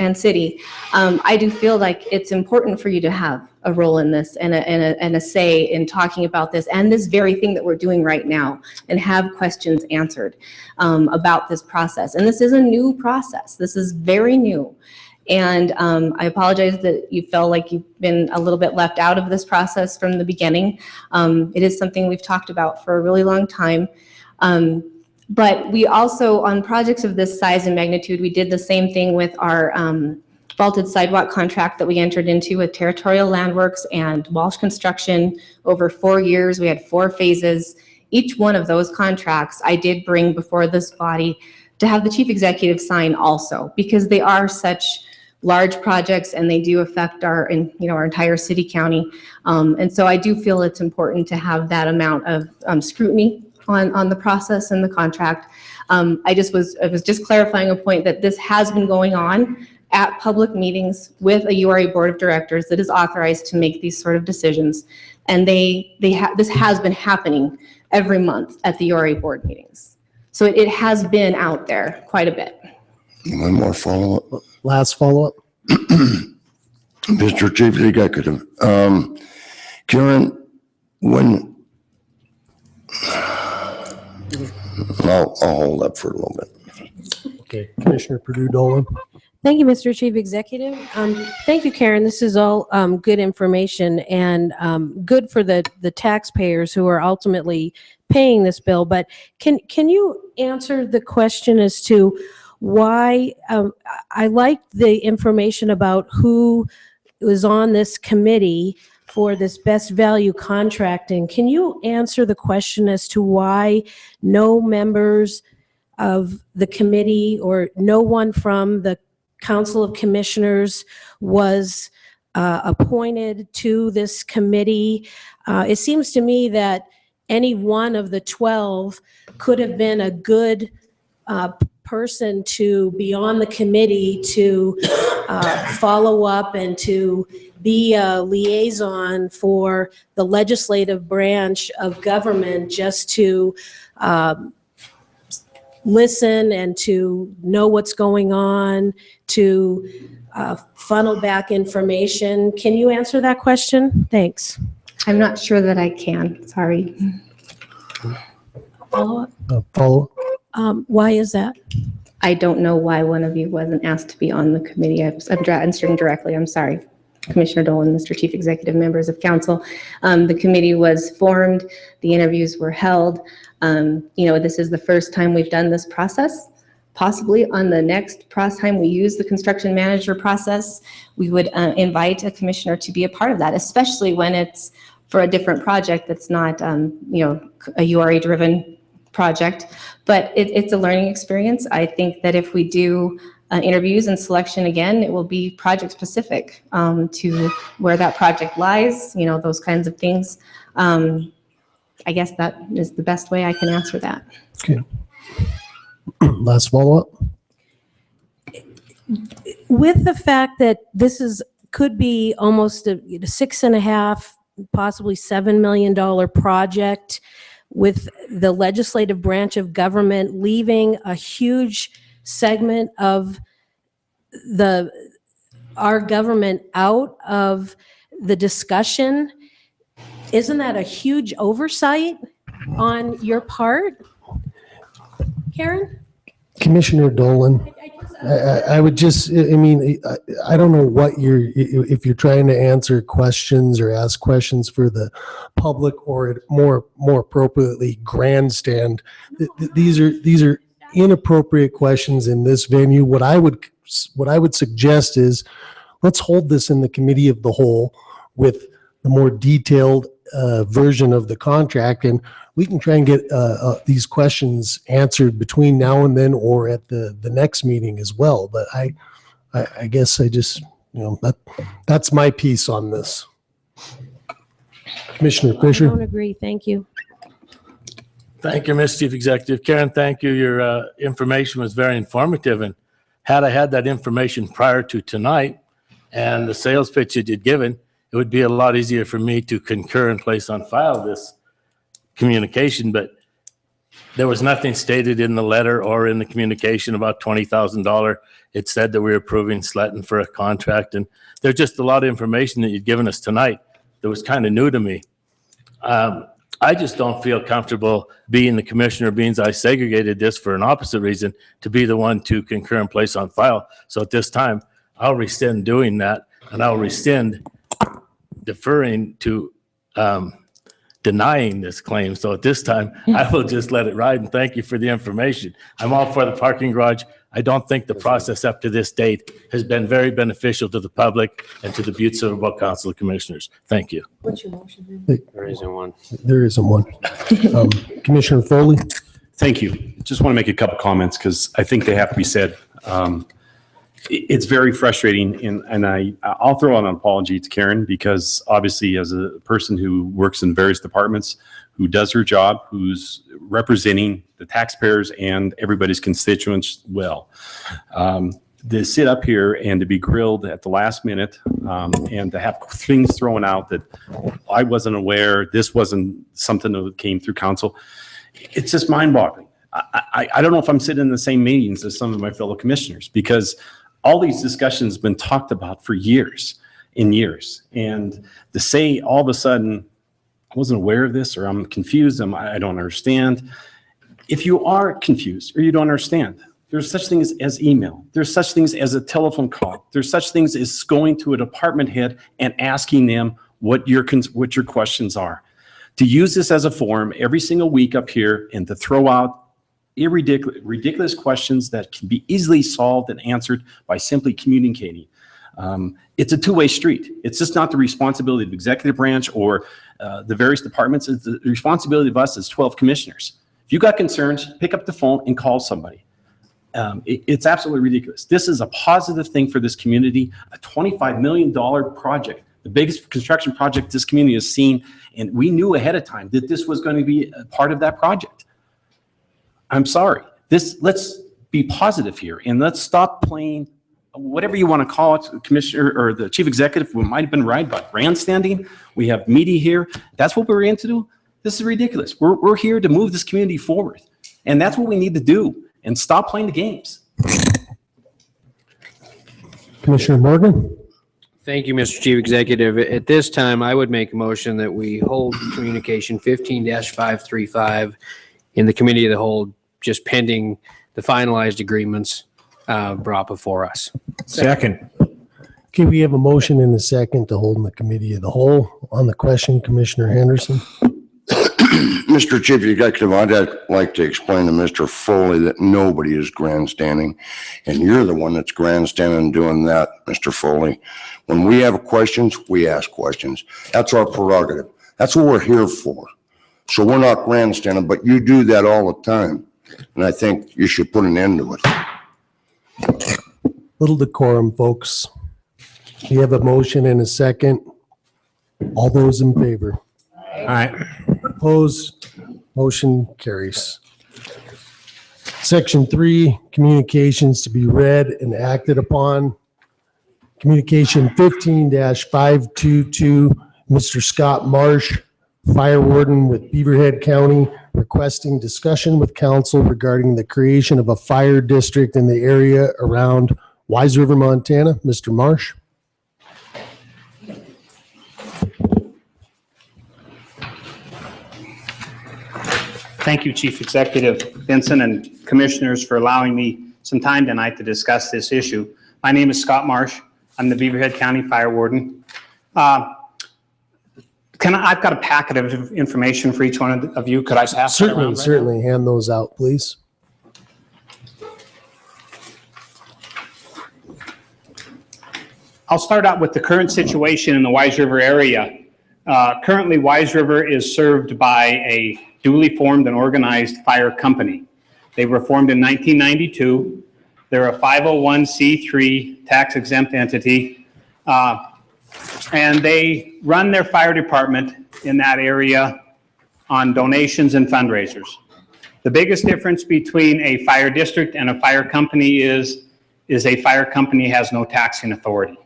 and city, I do feel like it's important for you to have a role in this and a say in talking about this and this very thing that we're doing right now, and have questions answered about this process. And this is a new process. This is very new. And I apologize that you felt like you've been a little bit left out of this process from the beginning. It is something we've talked about for a really long time. But we also, on projects of this size and magnitude, we did the same thing with our vaulted sidewalk contract that we entered into with Territorial Landworks and Walsh Construction over 4 years. We had 4 phases. Each one of those contracts I did bring before this body to have the chief executive sign also, because they are such large projects and they do affect our entire city county. And so I do feel it's important to have that amount of scrutiny on the process and the contract. I was just clarifying a point that this has been going on at public meetings with a URA board of directors that is authorized to make these sort of decisions. And this has been happening every month at the URA board meetings. So it has been out there quite a bit. One more follow-up. Last follow-up. Mr. Chief Executive, Karen, I'll hold up for a little bit. Okay, Commissioner Purdue Dolan. Thank you, Mr. Chief Executive. Thank you, Karen. This is all good information and good for the taxpayers who are ultimately paying this bill. But can you answer the question as to why I liked the information about who was on this committee for this best value contracting? Can you answer the question as to why no members of the committee or no one from the Council of Commissioners was appointed to this committee? It seems to me that any one of the 12 could have been a good person to be on the committee to follow up and to be a liaison for the legislative branch of government, just to listen and to know what's going on, to funnel back information. Can you answer that question? Thanks. I'm not sure that I can, sorry. Follow-up? Follow? Why is that? I don't know why one of you wasn't asked to be on the committee. I'm answering directly. I'm sorry. Commissioner Dolan, Mr. Chief Executive, members of council. The committee was formed. The interviews were held. This is the first time we've done this process. Possibly on the next time we use the construction manager process, we would invite a commissioner to be a part of that, especially when it's for a different project that's not, a URA-driven project. But it's a learning experience. I think that if we do interviews and selection again, it will be project-specific to where that project lies, those kinds of things. I guess that is the best way I can answer that. Okay. Last follow-up. With the fact that this could be almost a $6.5, possibly $7 million project, with the legislative branch of government leaving a huge segment of our government out of the discussion, isn't that a huge oversight on your part, Karen? Commissioner Dolan, I would just, I don't know what if you're trying to answer questions or ask questions for the public or more appropriately grandstand. These are inappropriate questions in this venue. What I would suggest is let's hold this in the committee of the whole with the more detailed version of the contract, and we can try and get these questions answered between now and then or at the next meeting as well. But I guess I just, that's my piece on this. Commissioner Fisher? I don't agree. Thank you. Thank you, Mr. Chief Executive. Karen, thank you. Your information was very informative. And had I had that information prior to tonight and the sales pitch that you'd given, it would be a lot easier for me to concur and place on file this communication. But there was nothing stated in the letter or in the communication about $20,000. It said that we were approving Sletton for a contract. And there's just a lot of information that you'd given us tonight that was kind of new to me. I just don't feel comfortable being the commissioner, being I segregated this for an opposite reason, to be the one to concur and place on file. So at this time, I'll rescind doing that, and I'll rescind deferring to denying this claim. So at this time, I will just let it ride, and thank you for the information. I'm all for the parking garage. I don't think the process up to this date has been very beneficial to the public and to the Butte-Silver Council of Commissioners. Thank you. What's your motion then? There isn't one. There isn't one. Commissioner Foley? Thank you. Just want to make a couple comments because I think they have to be said. It's very frustrating, and I'll throw out an apology to Karen because obviously as a person who works in various departments, who does her job, who's representing the taxpayers and everybody's constituents well. To sit up here and to be grilled at the last minute and to have things thrown out that I wasn't aware, this wasn't something that came through council, it's just mind-boggling. I don't know if I'm sitting in the same meetings as some of my fellow commissioners because all these discussions have been talked about for years and years. And to say all of a sudden, I wasn't aware of this or I'm confused, I don't understand. If you are confused or you don't understand, there's such things as email. There's such things as a telephone call. There's such things as going to a department head and asking them what your questions are. To use this as a forum every single week up here and to throw out ridiculous questions that can be easily solved and answered by simply communicating. It's a two-way street. It's just not the responsibility of the executive branch or the various departments. It's the responsibility of us as 12 commissioners. If you got concerns, pick up the phone and call somebody. It's absolutely ridiculous. This is a positive thing for this community, a $25 million project, the biggest construction project this community has seen, and we knew ahead of time that this was going to be a part of that project. I'm sorry. Let's be positive here and let's stop playing whatever you want to call it, commissioner or the chief executive. We might have been right about grandstanding. We have media here. That's what we're in to do. This is ridiculous. We're here to move this community forward, and that's what we need to do. And stop playing the games. Commissioner Morgan? Thank you, Mr. Chief Executive. At this time, I would make a motion that we hold communication 15-535 in the committee of the whole, just pending the finalized agreements brought before us. Second. Okay, we have a motion and a second to hold in the committee of the whole. On the question, Commissioner Henderson. Mr. Chief Executive, I'd like to explain to Mr. Foley that nobody is grandstanding, and you're the one that's grandstanding and doing that, Mr. Foley. When we have questions, we ask questions. That's our prerogative. That's what we're here for. So we're not grandstanding, but you do that all the time, and I think you should put an end to it. Little decorum, folks. We have a motion and a second. All those in favor? All right. Opposed? Motion carries. Section 3, communications to be read and acted upon. Communication 15-522, Mr. Scott Marsh, Fire Warden with Beaverhead County, requesting discussion with council regarding the creation of a fire district in the area around Wise River, Montana. Mr. Marsh. Thank you, Chief Executive Vincent and Commissioners, for allowing me some time tonight to discuss this issue. My name is Scott Marsh. I'm the Beaverhead County Fire Warden. I've got a packet of information for each one of you. Could I pass that around? Certainly. Hand those out, please. I'll start out with the current situation in the Wise River area. Currently, Wise River is served by a duly formed and organized fire company. They were formed in 1992. They're a 501c3 tax-exempt entity, and they run their fire department in that area on donations and fundraisers. The biggest difference between a fire district and a fire company is a fire company has no taxing authority.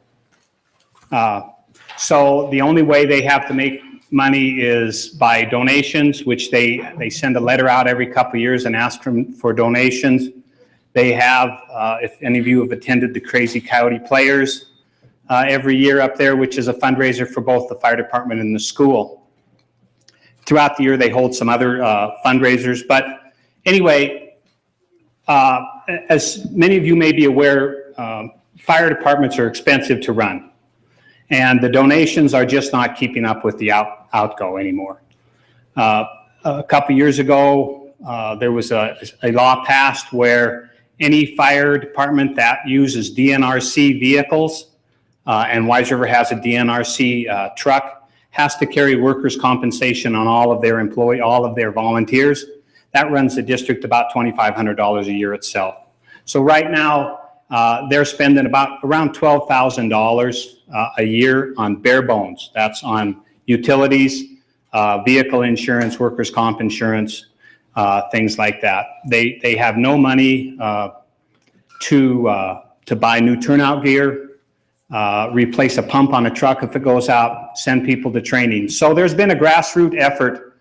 So the only way they have to make money is by donations, which they send a letter out every couple of years and ask them for donations. They have, if any of you have attended the Crazy Coyote Players every year up there, which is a fundraiser for both the fire department and the school. Throughout the year, they hold some other fundraisers. But anyway, as many of you may be aware, fire departments are expensive to run. And the donations are just not keeping up with the outgo anymore. A couple years ago, there was a law passed where any fire department that uses DNRC vehicles, and Wise River has a DNRC truck, has to carry workers' compensation on all of their volunteers. That runs the district about $2,500 a year itself. So right now, they're spending around $12,000 a year on bare bones. That's on utilities, vehicle insurance, workers' comp insurance, things like that. They have no money to buy new turnout gear, replace a pump on a truck if it goes out, send people to training. So there's been a grassroots effort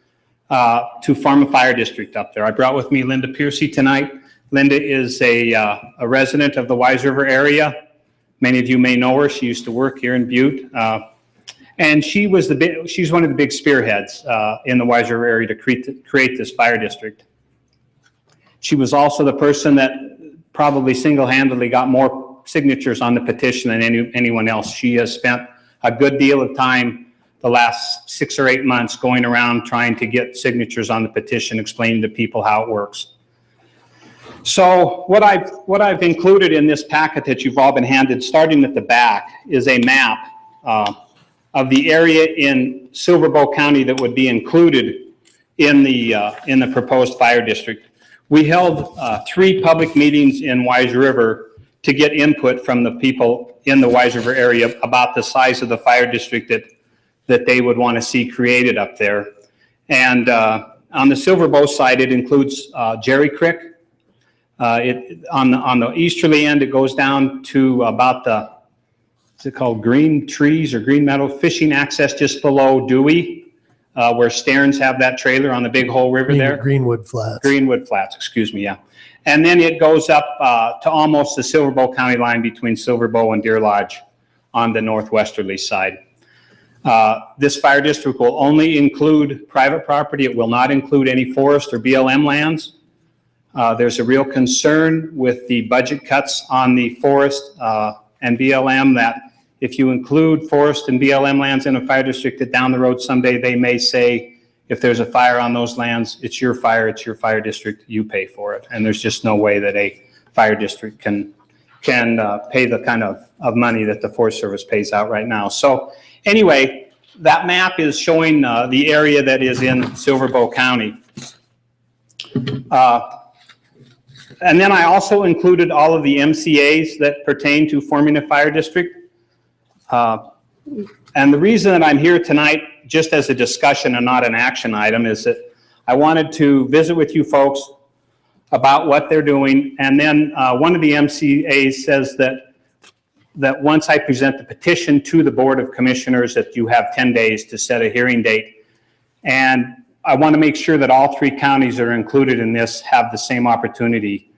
to form a fire district up there. I brought with me Linda Piercy tonight. Linda is a resident of the Wise River area. Many of you may know her. She used to work here in Butte. And she's one of the big spearheads in the Wise River area to create this fire district. She was also the person that probably single-handedly got more signatures on the petition than anyone else. She has spent a good deal of time the last 6 or 8 months going around trying to get signatures on the petition, explaining to people how it works. So what I've included in this packet that you've all been handed, starting at the back, is a map of the area in Silver Bow County that would be included in the proposed fire district. We held 3 public meetings in Wise River to get input from the people in the Wise River area about the size of the fire district that they would want to see created up there. And on the Silver Bow side, it includes Jerry Creek. On the easterly end, it goes down to about what's it called, Green Trees or Green Meadow Fishing Access just below Dewey, where Stearns have that trailer on the Big Hole River there. Greenwood Flats. Greenwood Flats, excuse me, yeah. And then it goes up to almost the Silver Bow County line between Silver Bow and Deer Lodge on the northwesterly side. This fire district will only include private property. It will not include any forest or BLM lands. There's a real concern with the budget cuts on the forest and BLM that if you include forest and BLM lands in a fire district, that down the road someday they may say, if there's a fire on those lands, it's your fire district, you pay for it. And there's just no way that a fire district can pay the kind of money that the Forest Service pays out right now. So anyway, that map is showing the area that is in Silver Bow County. And then I also included all of the MCAs that pertain to forming a fire district. And the reason that I'm here tonight, just as a discussion and not an action item, is that I wanted to visit with you folks about what they're doing. And then one of the MCAs says that once I present the petition to the Board of Commissioners, that you have 10 days to set a hearing date. And I want to make sure that all 3 counties that are included in this have the same opportunity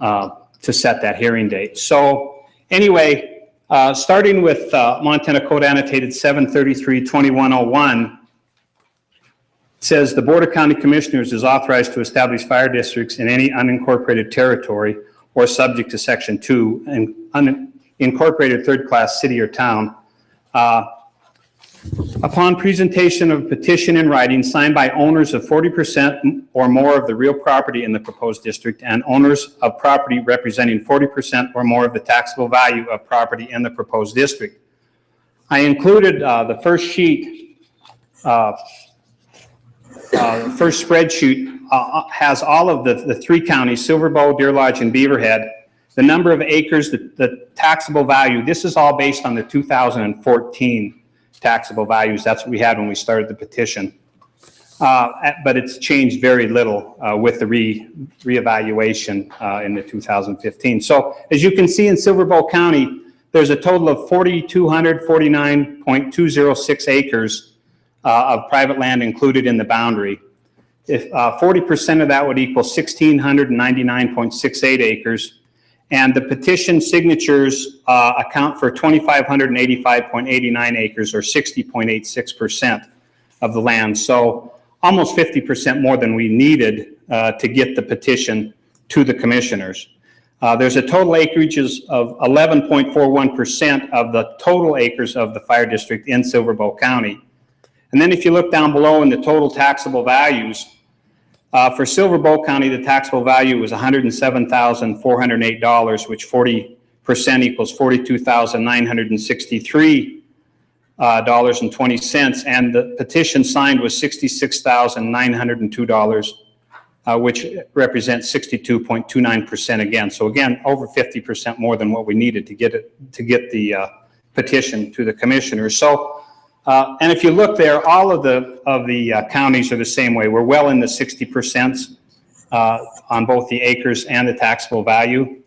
to set that hearing date. So anyway, starting with Montana Code Annotated 733-2101, says the Board of County Commissioners is authorized to establish fire districts in any unincorporated territory or subject to Section 2, and unincorporated third-class city or town. Upon presentation of a petition in writing signed by owners of 40% or more of the real property in the proposed district and owners of property representing 40% or more of the taxable value of property in the proposed district. I included the first sheet, the first spreadsheet has all of the 3 counties, Silver Bow, Deer Lodge, and Beaverhead, the number of acres, the taxable value. This is all based on the 2014 taxable values. That's what we had when we started the petition. But it's changed very little with the reevaluation in the 2015. So as you can see in Silver Bow County, there's a total of 4,249.206 acres of private land included in the boundary. If 40% of that would equal 1,699.68 acres. And the petition signatures account for 2,585.89 acres, or 60.86% of the land. So almost 50% more than we needed to get the petition to the commissioners. There's a total acreage of 11.41% of the total acres of the fire district in Silver Bow County. And then if you look down below in the total taxable values, for Silver Bow County, the taxable value was $107,408, which 40% equals $42,963.20, and the petition signed was $66,902, which represents 62.29% again. So again, over 50% more than what we needed to get the petition to the commissioners. So. And if you look there, all of the counties are the same way. We're well in the 60% on both the acres and the taxable value.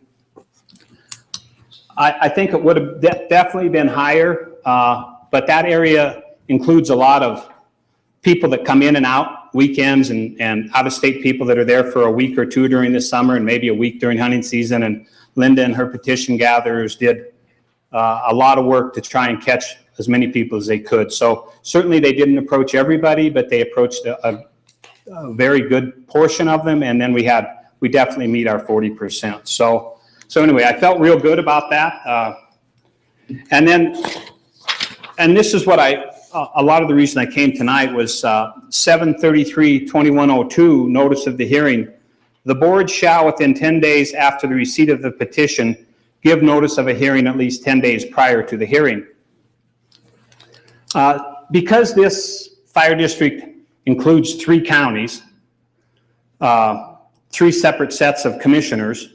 I think it would have definitely been higher, but that area includes a lot of people that come in and out weekends and out-of-state people that are there for a week or 2 during the summer and maybe a week during hunting season. And Linda and her petition gatherers did a lot of work to try and catch as many people as they could. So certainly they didn't approach everybody, but they approached a very good portion of them. And then we definitely meet our 40%. So anyway, I felt real good about that. And this is what a lot of the reason I came tonight was 733-2102, notice of the hearing. The board shall, within 10 days after the receipt of the petition, give notice of a hearing at least 10 days prior to the hearing. Because this fire district includes 3 counties, 3 separate sets of commissioners,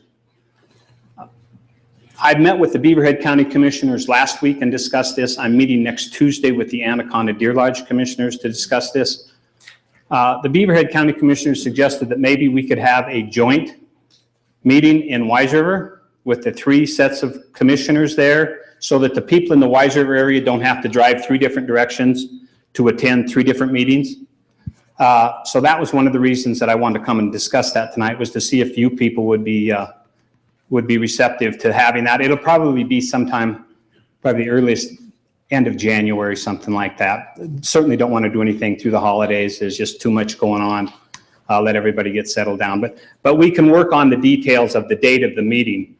I met with the Beaverhead County Commissioners last week and discussed this. I'm meeting next Tuesday with the Anaconda Deer Lodge Commissioners to discuss this. The Beaverhead County Commissioners suggested that maybe we could have a joint meeting in Wise River with the 3 sets of commissioners there, so that the people in the Wise River area don't have to drive 3 different directions to attend 3 different meetings. So that was one of the reasons that I wanted to come and discuss that tonight, was to see if you people would be receptive to having that. It'll probably be sometime, probably the earliest end of January, something like that. Certainly don't want to do anything through the holidays. There's just too much going on. Let everybody get settled down. But we can work on the details of the date of the meeting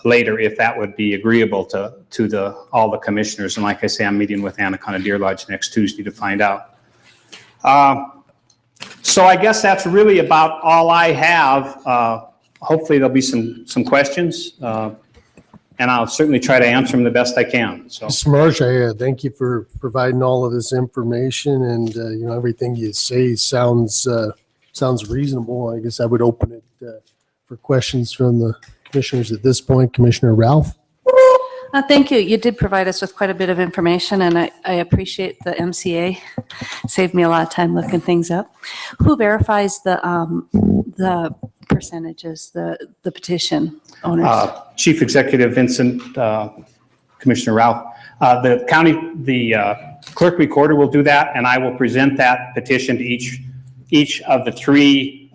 later if that would be agreeable to all the commissioners. And like I say, I'm meeting with Anaconda Deer Lodge next Tuesday to find out. So I guess that's really about all I have. Hopefully there'll be some questions. And I'll certainly try to answer them the best I can. So, Mr. Marsh, I thank you for providing all of this information, and everything you say sounds reasonable. I guess I would open it for questions from the commissioners at this point. Commissioner Ralph. Thank you. You did provide us with quite a bit of information, and I appreciate the MCA. Saved me a lot of time looking things up. Who verifies the percentages, the petition owners? Chief Executive Vincent, Commissioner Ralph. The clerk recorder will do that, and I will present that petition to each of the 3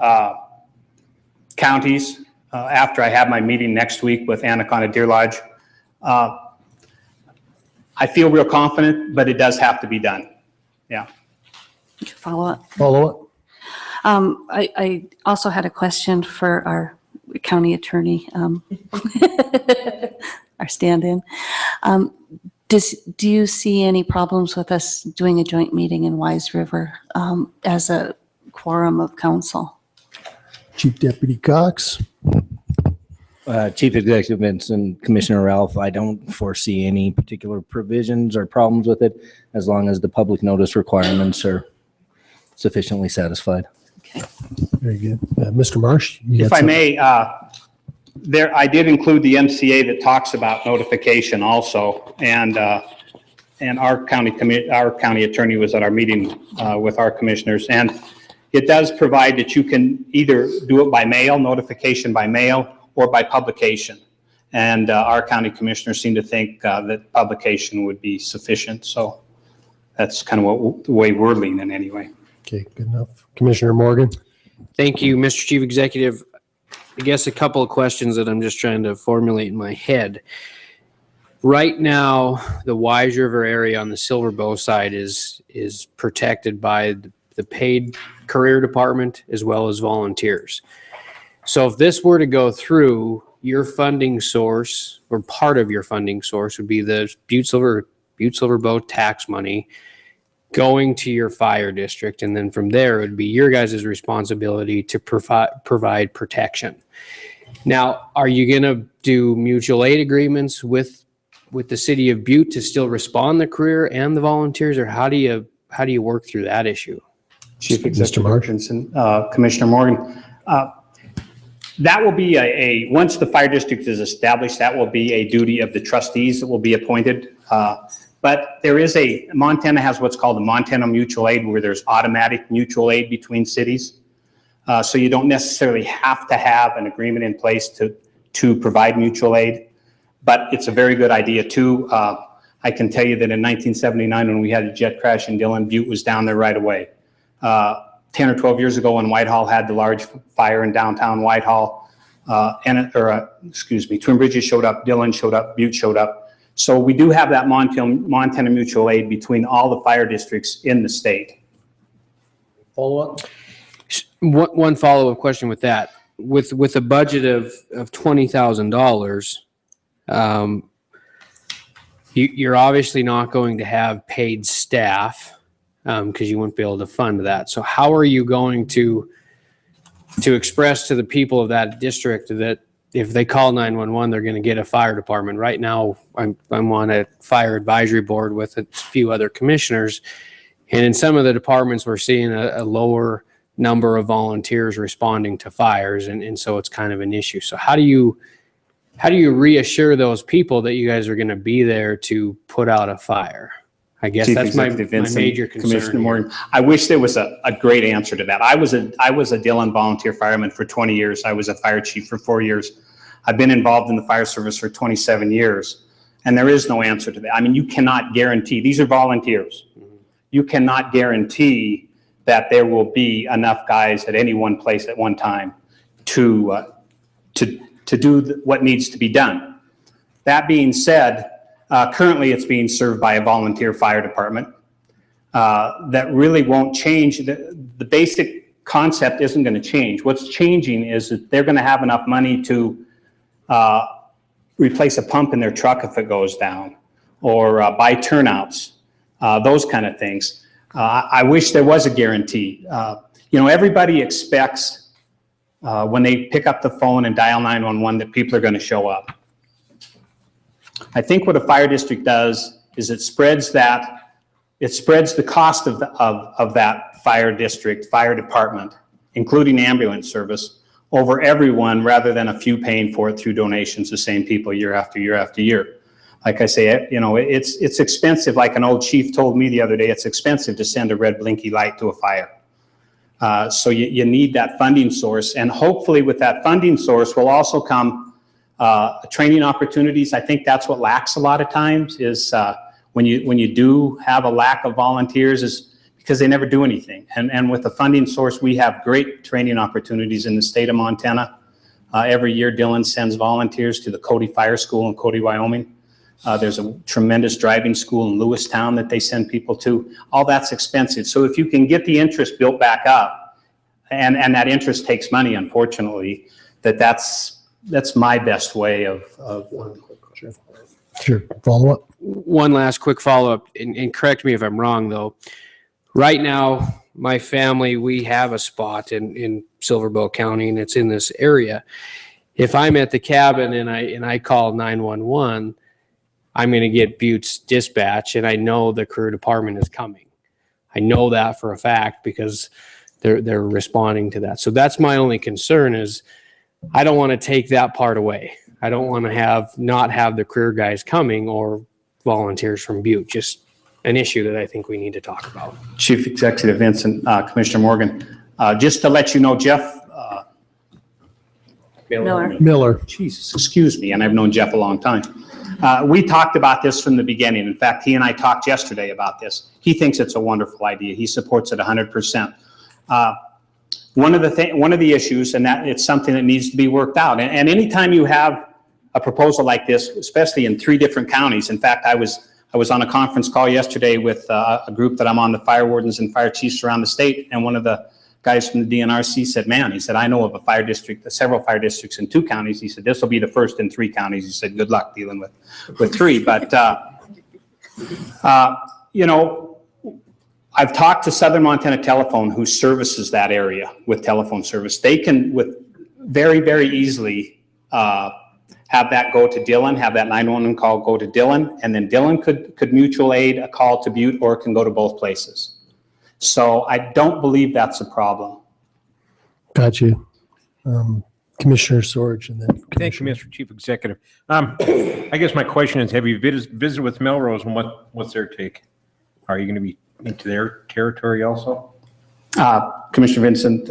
counties after I have my meeting next week with Anaconda Deer Lodge. I feel real confident, but it does have to be done. Yeah. Follow up. I also had a question for our county attorney, our stand-in. Do you see any problems with us doing a joint meeting in Wise River as a quorum of council? Chief Deputy Cox. Chief Executive Vincent, Commissioner Ralph, I don't foresee any particular provisions or problems with it as long as the public notice requirements are sufficiently satisfied. Okay. Very good. Mr. Marsh? If I may, I did include the MCA that talks about notification also, and our county attorney was at our meeting with our commissioners, and it does provide that you can either do it by mail, notification by mail, or by publication. And our county commissioners seem to think that publication would be sufficient. So that's kind of the way we're leaning anyway. Okay, good enough. Commissioner Morgan. Thank you, Mr. Chief Executive. I guess a couple of questions that I'm just trying to formulate in my head. Right now, the Wise River area on the Silver Bow side is protected by the paid career department as well as volunteers. So if this were to go through, your funding source or part of your funding source would be the Butte-Silver Bow tax money going to your fire district. And then from there, it would be your guys' responsibility to provide protection. Now, are you going to do mutual aid agreements with the city of Butte to still respond the career and the volunteers, or how do you work through that issue? Chief Executive Vincent, Commissioner Morgan. That will be once the fire district is established, that will be a duty of the trustees that will be appointed. But Montana has what's called the Montana Mutual Aid, where there's automatic mutual aid between cities. So you don't necessarily have to have an agreement in place to provide mutual aid, but it's a very good idea too. I can tell you that in 1979, when we had a jet crash in Dillon, Butte was down there right away. 10 or 12 years ago when Whitehall had the large fire in downtown Whitehall, Twin Bridges showed up, Dillon showed up, Butte showed up. So we do have that Montana Mutual Aid between all the fire districts in the state. Follow up? One follow-up question with that. With a budget of $20,000, you're obviously not going to have paid staff because you wouldn't be able to fund that. So how are you going to express to the people of that district that if they call 911, they're going to get a fire department? Right now, I'm on a fire advisory board with a few other commissioners, and in some of the departments, we're seeing a lower number of volunteers responding to fires, and so it's kind of an issue. So how do you reassure those people that you guys are going to be there to put out a fire? I guess that's my major concern. Commissioner Morgan, I wish there was a great answer to that. I was a Dillon volunteer fireman for 20 years. I was a fire chief for 4 years. I've been involved in the fire service for 27 years, and there is no answer to that. I mean, you cannot guarantee, these are volunteers. You cannot guarantee that there will be enough guys at any one place at one time to do what needs to be done. That being said, Currently, it's being served by a volunteer fire department. That really won't change. The basic concept isn't going to change. What's changing is that they're going to have enough money to replace a pump in their truck if it goes down, or buy turnouts, those kind of things. I wish there was a guarantee. Everybody expects when they pick up the phone and dial 911 that people are going to show up. I think what a fire district does is it spreads the cost of that fire district, fire department, including ambulance service, over everyone rather than a few paying for it through donations, the same people year after year after year. Like I say, it's expensive. Like an old chief told me the other day, it's expensive to send a red blinky light to a fire. So you need that funding source, and hopefully with that funding source will also come training opportunities. I think that's what lacks a lot of times is when you do have a lack of volunteers is because they never do anything. And with the funding source, we have great training opportunities in the state of Montana. Every year, Dillon sends volunteers to the Cody Fire School in Cody, Wyoming. There's a tremendous driving school in Lewistown that they send people to. All that's expensive. So if you can get the interest built back up, and that interest takes money, unfortunately, that's my best way of. Sure. Follow up. One last quick follow-up, and correct me if I'm wrong, though. Right now, my family, we have a spot in Silver Bow County, and it's in this area. If I'm at the cabin and I call 911, I'm going to get Butte's dispatch, and I know the career department is coming. I know that for a fact because they're responding to that. So that's my only concern is I don't want to take that part away. I don't want to not have the career guys coming or volunteers from Butte. Just an issue that I think we need to talk about. Chief Executive Vincent, Commissioner Morgan, just to let you know, Jeff Miller. Jesus, excuse me, and I've known Jeff a long time. We talked about this from the beginning. In fact, he and I talked yesterday about this. He thinks it's a wonderful idea. He supports it 100%. One of the issues, and that it's something that needs to be worked out. And anytime you have a proposal like this, especially in 3 different counties. In fact, I was on a conference call yesterday with a group that I'm on, the fire wardens and fire chiefs around the state, and one of the guys from the DNRC said, man, he said, I know of a fire district, several fire districts in 2 counties. He said, this will be the first in 3 counties. He said, good luck dealing with 3. But, I've talked to Southern Montana Telephone, who services that area with telephone service. They can very, very easily have that go to Dillon, have that 911 call go to Dillon, and then Dillon could mutual aid a call to Butte, or it can go to both places. So I don't believe that's a problem. Got you. Commissioner Sorge, and then Thank you, Mr. Chief Executive. I guess my question is, have you visited with Melrose, and what's their take? Are you going to be into their territory also? Commissioner Vincent,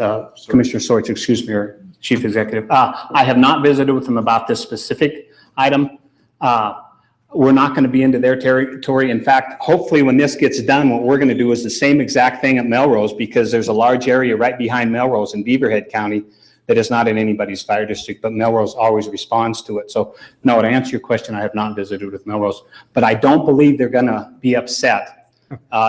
Commissioner Sorge, excuse me, or Chief Executive. I have not visited with them about this specific item. We're not going to be into their territory. In fact, hopefully when this gets done, what we're going to do is the same exact thing at Melrose, because there's a large area right behind Melrose in Beaverhead County that is not in anybody's fire district, but Melrose always responds to it. So no, to answer your question, I have not visited with Melrose, but I don't believe they're going to be upset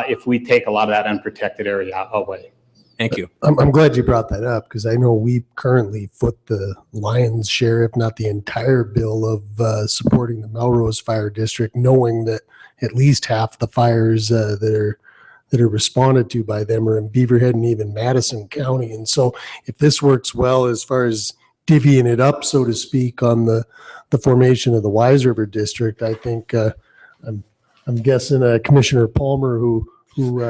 if we take a lot of that unprotected area away. Thank you. I'm glad you brought that up, because I know we currently foot the lion's share, if not the entire bill of supporting the Melrose Fire District, knowing that at least half the fires that are responded to by them are in Beaverhead and even Madison County. And so if this works well as far as divvying it up, so to speak, on the formation of the Wise River District, I think I'm guessing Commissioner Palmer, who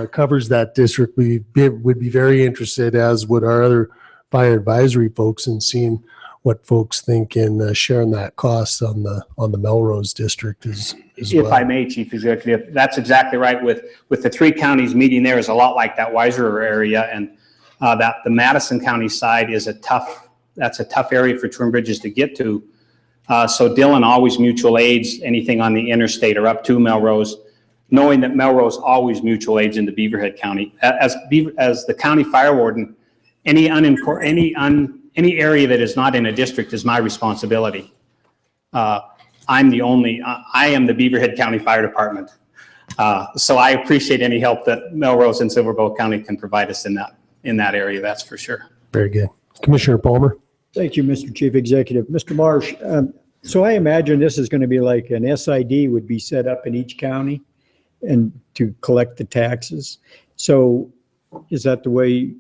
covers that district, would be very interested, as would our other fire advisory folks, in seeing what folks think and sharing that cost on the Melrose district as well. If I may, Chief Executive, that's exactly right. With the 3 counties meeting there is a lot like that Wise River area, and that the Madison County side is a tough area for Twin Bridges to get to. So Dillon always mutual aids anything on the interstate or up to Melrose, knowing that Melrose always mutual aids into Beaverhead County. As the county fire warden, any area that is not in a district is my responsibility. I am the Beaverhead County Fire Department. So I appreciate any help that Melrose and Silver Bow County can provide us in that area, that's for sure. Very good. Commissioner Palmer? Thank you, Mr. Chief Executive. Mr. Marsh, so I imagine this is going to be like an SID would be set up in each county and to collect the taxes. So is that the way,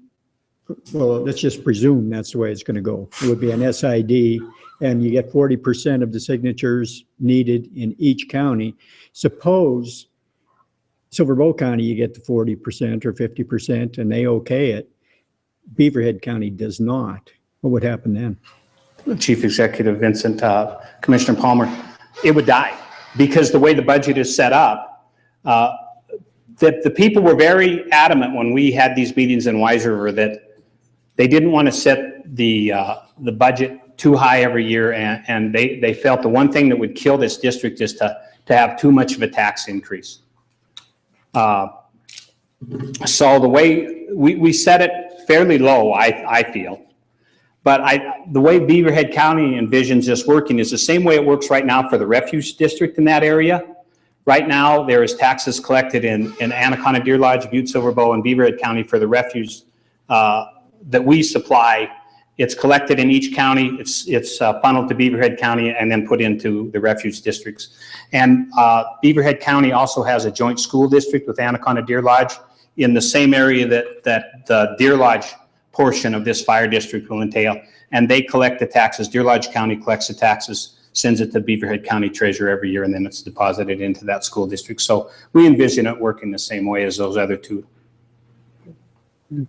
well, let's just presume that's the way it's going to go. It would be an SID and you get 40% of the signatures needed in each county. Suppose Silver Bow County, you get the 40% or 50% and they okay it. Beaverhead County does not. What would happen then? Chief Executive Vincent, Commissioner Palmer, it would die because the way the budget is set up, the people were very adamant when we had these meetings in Wise River that they didn't want to set the budget too high every year, and they felt the one thing that would kill this district is to have too much of a tax increase. So the way we set it fairly low, I feel. But the way Beaverhead County envisions this working is the same way it works right now for the refuge district in that area. Right now, there is taxes collected in Anaconda, Deer Lodge, Butte-Silver Bow, and Beaverhead County for the refuge that we supply. It's collected in each county. It's funneled to Beaverhead County and then put into the refuge districts. And Beaverhead County also has a joint school district with Anaconda, Deer Lodge in the same area that the Deer Lodge portion of this fire district will entail, and they collect the taxes. Deer Lodge County collects the taxes, sends it to Beaverhead County Treasurer every year, and then it's deposited into that school district. So we envision it working the same way as those other two.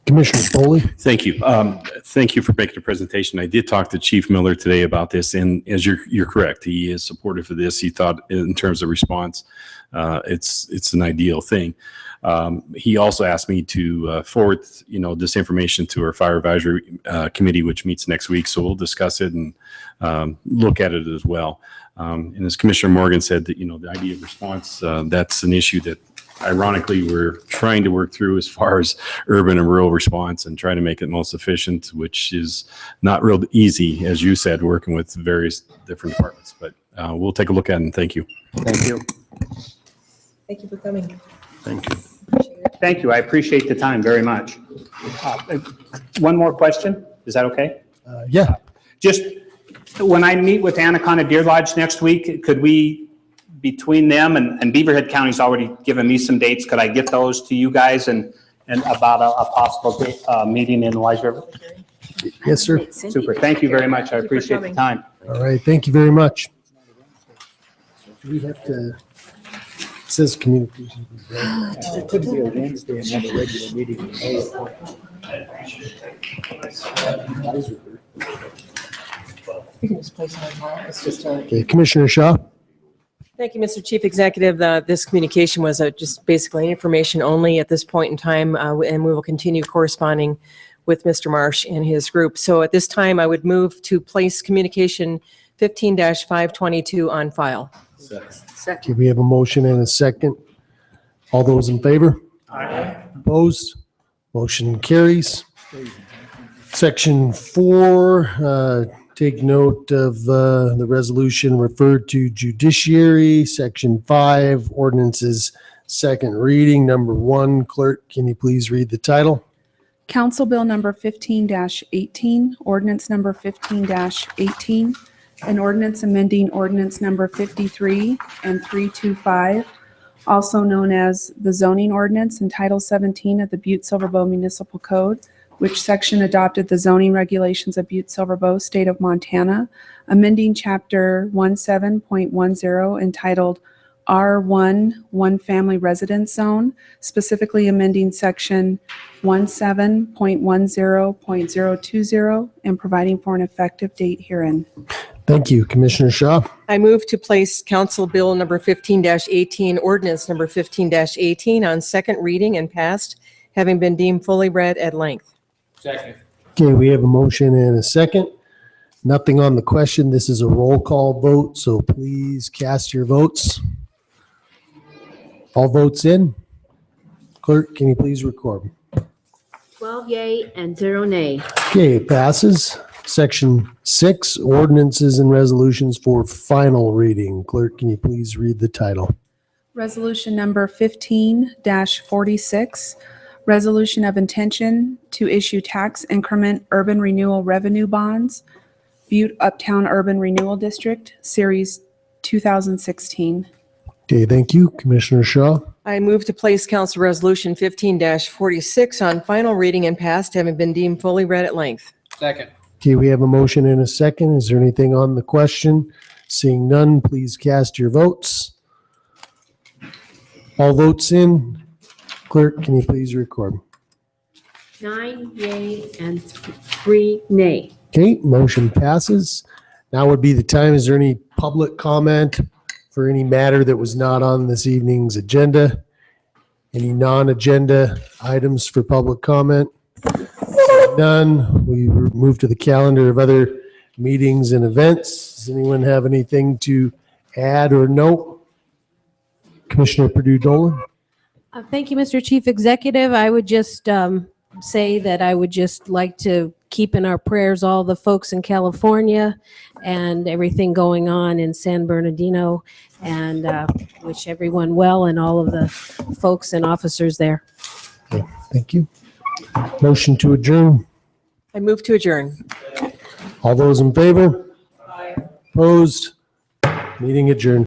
Commissioner Foley? Thank you. Thank you for making the presentation. I did talk to Chief Miller today about this, and as you're correct, he is supportive of this. He thought in terms of response, it's an ideal thing. He also asked me to forward, this information to our fire advisory committee, which meets next week. So we'll discuss it and look at it as well. And as Commissioner Morgan said, that the idea of response, that's an issue that ironically we're trying to work through as far as urban and rural response and trying to make it most efficient, which is not real easy, as you said, working with various different departments. But we'll take a look at it, and thank you. Thank you. Thank you for coming. Thank you. Thank you. I appreciate the time very much. One more question. Is that okay? Yeah. Just when I meet with Anaconda Deer Lodge next week, could we, between them and Beaverhead County's already given me some dates, could I get those to you guys and about a possible meeting in Wise River? Yes, sir. Super. Thank you very much. I appreciate the time. All right. Thank you very much. Do we have to? It says communication. It could be a Wednesday and have a regular meeting. You can just place it on file. It's just Okay, Commissioner Shaw? Thank you, Mr. Chief Executive. This communication was just basically information only at this point in time, and we will continue corresponding with Mr. Marsh and his group. So at this time, I would move to place communication 15-522 on file. Okay, we have a motion and a second. All those in favor? Aye. Opposed? Motion carries. Section 4, take note of the resolution referred to judiciary. Section 5, ordinances, second reading. Number 1, clerk, can you please read the title? Council Bill number 15-18, ordinance number 15-18, an ordinance amending ordinance number 53 and 325, also known as the zoning ordinance in Title 17 of the Butte-Silver Bow Municipal Code, which section adopted the zoning regulations of Butte-Silver Bow, State of Montana, amending Chapter 17.10 entitled R1 One Family Residence Zone, specifically amending Section 17.10.020 and providing for an effective date herein. Thank you. Commissioner Shaw? I move to place Council Bill number 15-18, ordinance number 15-18 on second reading and passed, having been deemed fully read at length. Second. Okay, we have a motion and a second. Nothing on the question. This is a roll call vote, so please cast your votes. All votes in. Clerk, can you please record? 12 yay and 0 nay. Okay, it passes. Section 6, ordinances and resolutions for final reading. Clerk, can you please read the title? Resolution number 15-46, resolution of intention to issue tax increment urban renewal revenue bonds, Butte Uptown Urban Renewal District, Series 2016. Okay, thank you. Commissioner Shaw. I move to place Council Resolution 15-46 on final reading and passed, having been deemed fully read at length. Second. Okay, we have a motion and a second. Is there anything on the question? Seeing none, please cast your votes. All votes in. Clerk, can you please record? 9 yea and 3 nay. Okay, motion passes. Now would be the time. Is there any public comment for any matter that was not on this evening's agenda? Any non-agenda items for public comment? None. We move to the calendar of other meetings and events. Does anyone have anything to add or note? Commissioner Purdue-Dolan? Thank you, Mr. Chief Executive. I would just say that I would just like to keep in our prayers all the folks in California and everything going on in San Bernardino, and wish everyone well and all of the folks and officers there. Okay, thank you. Motion to adjourn. I move to adjourn. All those in favor? Opposed? Meeting adjourned.